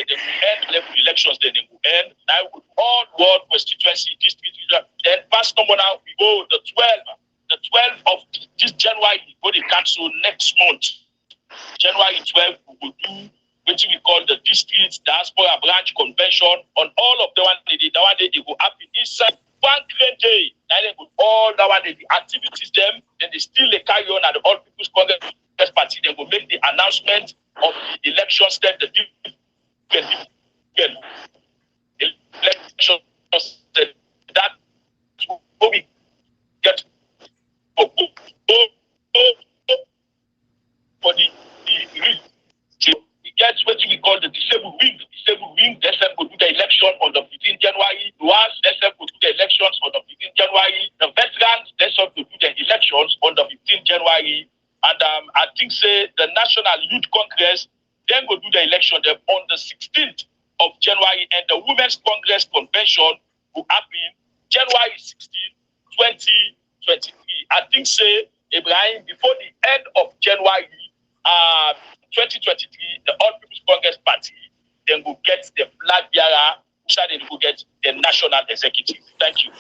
will end, level elections they will end. Now with all world constituency district, then past number now we go the 12th of this January, we go to cancel next month. January 12th, we will do what we call the district diaspora branch convention. On all of the one day, it will happen inside one great day. Now they will all that one day, the activities them, then they still carry on at the All People's Congress Party. They will make the announcement of the election step, the election that will be get for the gets what we call the disabled wing. The disabled wing, they said could do the election on the 15th January. Was they said could do the elections on the 15th January. The veterans, they said could do the elections on the 15th January. And I think say the National Youth Congress then go do the election on the 16th of January, and the Women's Congress Convention will happen January 16, 2023. I think say Ibrahim before the end of January 2023, the All People's Congress Party then will get the flag bearer so that we get the national executive. Thank you.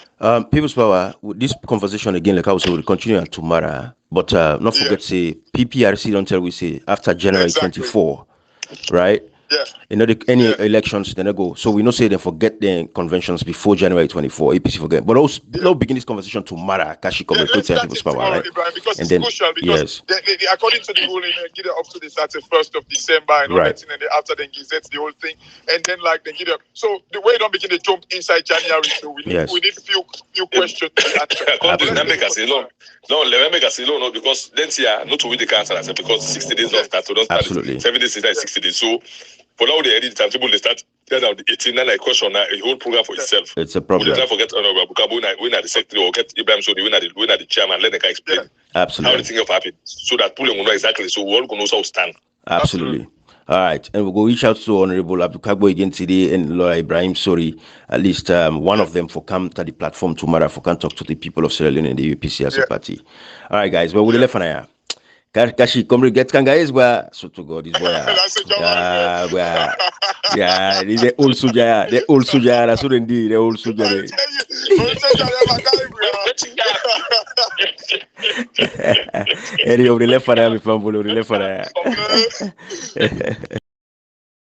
People's Power, this conversation again, like I was saying, will continue tomorrow. But not forget, say, PPRC don't tell we say after January 24, right? Yeah. You know, any elections, then they go. So we not say they forget the conventions before January 24, APC forget. But also, we'll begin this conversation tomorrow. Kashi come Let's start People's it Power, tomorrow, right? Ibrahim, because And it's then, crucial. Because according to the rule in Nigeria, up to the 31st of December and all Right. that, and then after then Gazette the whole thing, and then like Nigeria. So the way don't begin to jump inside January. So we need few questions. Let me make us alone. No, let me make us alone. No, because then not to win the council, I said because 60 days don't start. So don't start. Absolutely. 7 days is like 60 days. So for now, they edit the timetable. They start. Then the 18, then I question a whole program for itself. It's a problem. We don't forget when at the secretary or get Ibrahim so when at the chairman. Let the guy explain Absolutely. how the thing have happened, so that people will know exactly. So we all going to know how to stand. Absolutely. All right, and we'll go reach out to Honorable Abdukagbo again today and Laura Ibrahim. Sorry, at least one of them for come to the platform tomorrow for can talk to the people of Sierra Leone and the UPC as a party. All right, guys, but we'll left on here. Kashi, come get kan guys, but so to God is where. Yeah, the old soldier, that's what indeed the old soldier. Anyway, we left for that, we left for that.